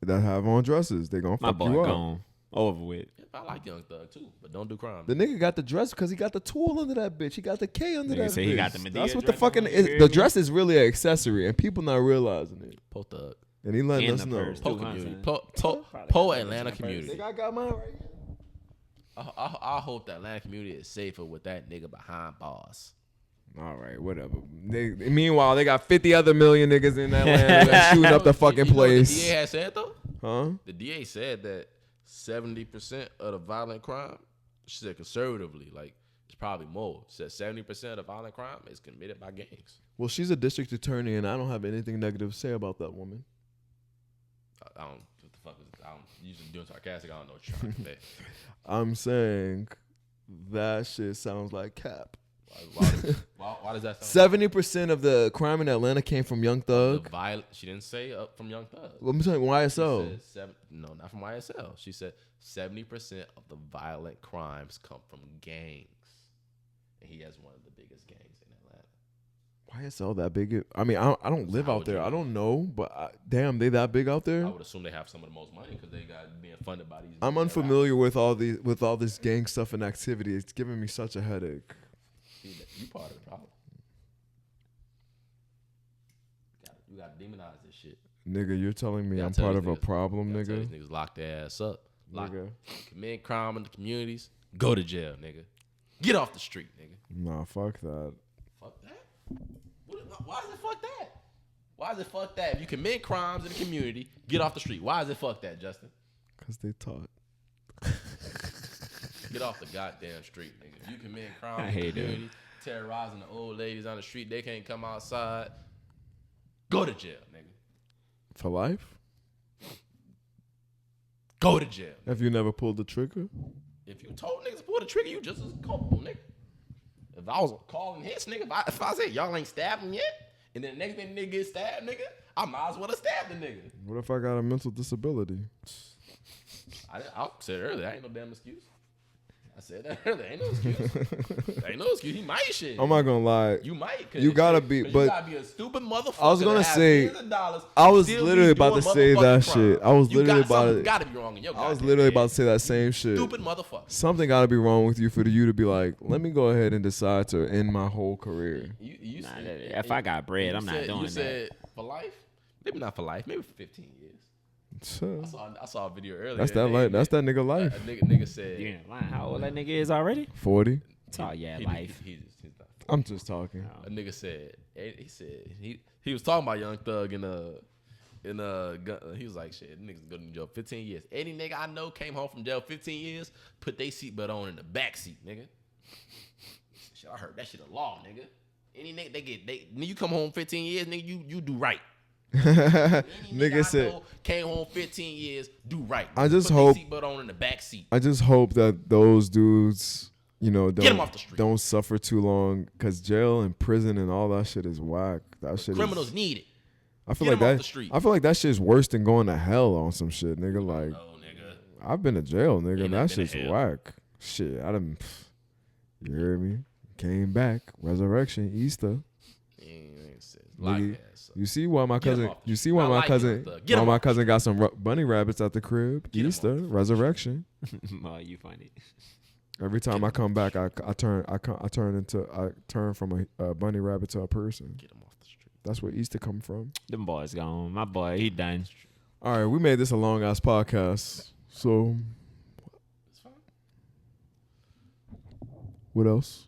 that have on dresses. They gonna My fuck boy you up. gone. Over with. I like Young Thug too, but don't do crime. The nigga got the dress because he got the tool under that bitch. He got the K under Nigga that say bitch. he got the Medea That's what the dress fucking on, you hear the me? dress is really an accessory, and people not realizing it. Po Thug. And he letting And us the know. purse. Po Too, huh, community. son? Po Atlanta community. Nigga, I got mine right here. I hope the Atlanta community is safer with that nigga behind bars. All right, whatever. Meanwhile, they got 50 other million niggas in Atlanta that's shooting up the fucking You know what place. the DA had said though? Huh? The DA said that 70% of the violent crime, she said conservatively, like it's probably more. She said 70% of the violent crime is committed by gangs. Well, she's a district attorney, and I don't have anything negative to say about that woman. I don't what the fuck is I don't usually doing sarcastic. I don't know what you're trying to say. I'm saying that shit sounds like cap. Why does that sound? 70% of the crime in Atlanta came from Young Thug. The violent. She didn't say from Young Thug. I'm saying She YSL. said no, not from YSL. She said 70% of the violent crimes come from gangs, and he has one of the biggest gangs in Atlanta. YSL that big? I mean, I don't live How out would you there. I know? don't know, but damn, they that big out I there? would assume they have some of the most money because they got being funded by these. I'm niggas that unfamiliar with all this gang stuff and activity. It's giving me such a headache. rap. See, you part of the problem. You got to demonize this shit. Nigga, you're telling me Yeah, I'm tell part these of a niggas- problem, Gotta tell nigga? These niggas lock their ass up. Nigga. Commit crime in the communities. Go to jail, nigga. Get off the street, nigga. Nah, fuck that. Fuck that. Why is it fuck that? Why is it fuck that? If you commit crimes in the community, get off the street. Why is it fuck that, Justin? Because they taught. Get off the goddamn street, nigga. If you commit I crimes in the hate that. community, terrorizing the old ladies on the street, they can't come outside. Go to jail, nigga. For life? Go to jail. Have you never pulled the trigger? If you told niggas to pull the trigger, you just as culpable, nigga. If I was calling hits, nigga, if I said y'all ain't stabbed him yet, and then the next thing nigga get stabbed, nigga, I might as well have stabbed the nigga. What if I got a mental disability? I said earlier, I ain't no damn excuse. I said that earlier, ain't no excuse. Ain't no excuse. He might shit. I'm not gonna lie. You might. You gotta be, you but- gotta be a stupid motherfucker. I was gonna that has say, millions of dollars, I was still be literally about doing to say that motherfucking shit. crime. I was You literally about something to- gotta be wrong in your I was goddamn literally head. about to say that same shit. Stupid motherfucker. Something gotta be wrong with you for you to be like, let me go ahead and decide to end my whole career. You Nah, said, if I got bread, you I'm not said- doing You that. said for life? Maybe not for life. Maybe for 15 years. So, I saw a video earlier. that's that life. That's that nigga A life. nigga said. You ain't lying. How old that nigga is already? 40. Oh yeah, life. He's not. I'm just talking. A nigga said. He said he was talking about Young Thug and he was like, shit, niggas go to jail 15 years. Any nigga I know came home from jail 15 years, put they seatbelt on in the back seat, nigga. Shit, I heard that shit a law, nigga. Any nigga you come home 15 years, nigga, you do right. Any Nigga I said, know came home 15 years, do right. I just put hope- they seatbelt on in the back seat. I just hope that those dudes, you know, Get 'em off the street. don't suffer too long, because jail and prison and all that shit is whack. That shit Criminals is, need it. I feel get like 'em off that. the street. I feel like that shit's worse than going to hell on some shit, nigga. Like, No, nigga. I've been to jail, nigga, Ain't and never that been to shit's hell. whack. Shit, I done. You hear me? Came back, resurrection, Easter. Like Nigga, that, so. You see why my Get 'em cousin? off the You see street. why I my like cousin? Young Thug. Get Why 'em my off the cousin got some bunny rabbits at the crib? Get 'em Easter, off the resurrection. Oh, you funny. Every time I come back, I turn from a bunny rabbit to a person. Get him off the street. That's where Easter come from. Them boys gone. My boy, he done. All right, we made this a long ass podcast, so It's fine. What else?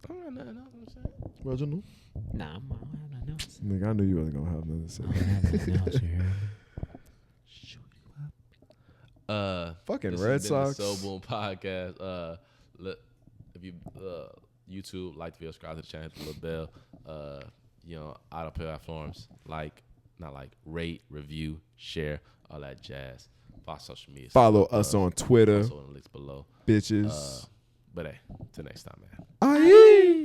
I don't got nothing else. I'm saying. Reginald? Nah, I don't have nothing else. Nigga, I knew you wasn't gonna have nothing to say. I don't have nothing else, you hear me? Fucking this Red has been the Sox. Soul Boom podcast. If you YouTube, like the video, subscribe to the channel, hit the little bell. Auto platforms rate, review, share, all that jazz. Follow social media. Follow us on Twitter, Also in the links below. bitches. But hey, till next time, man. Aye.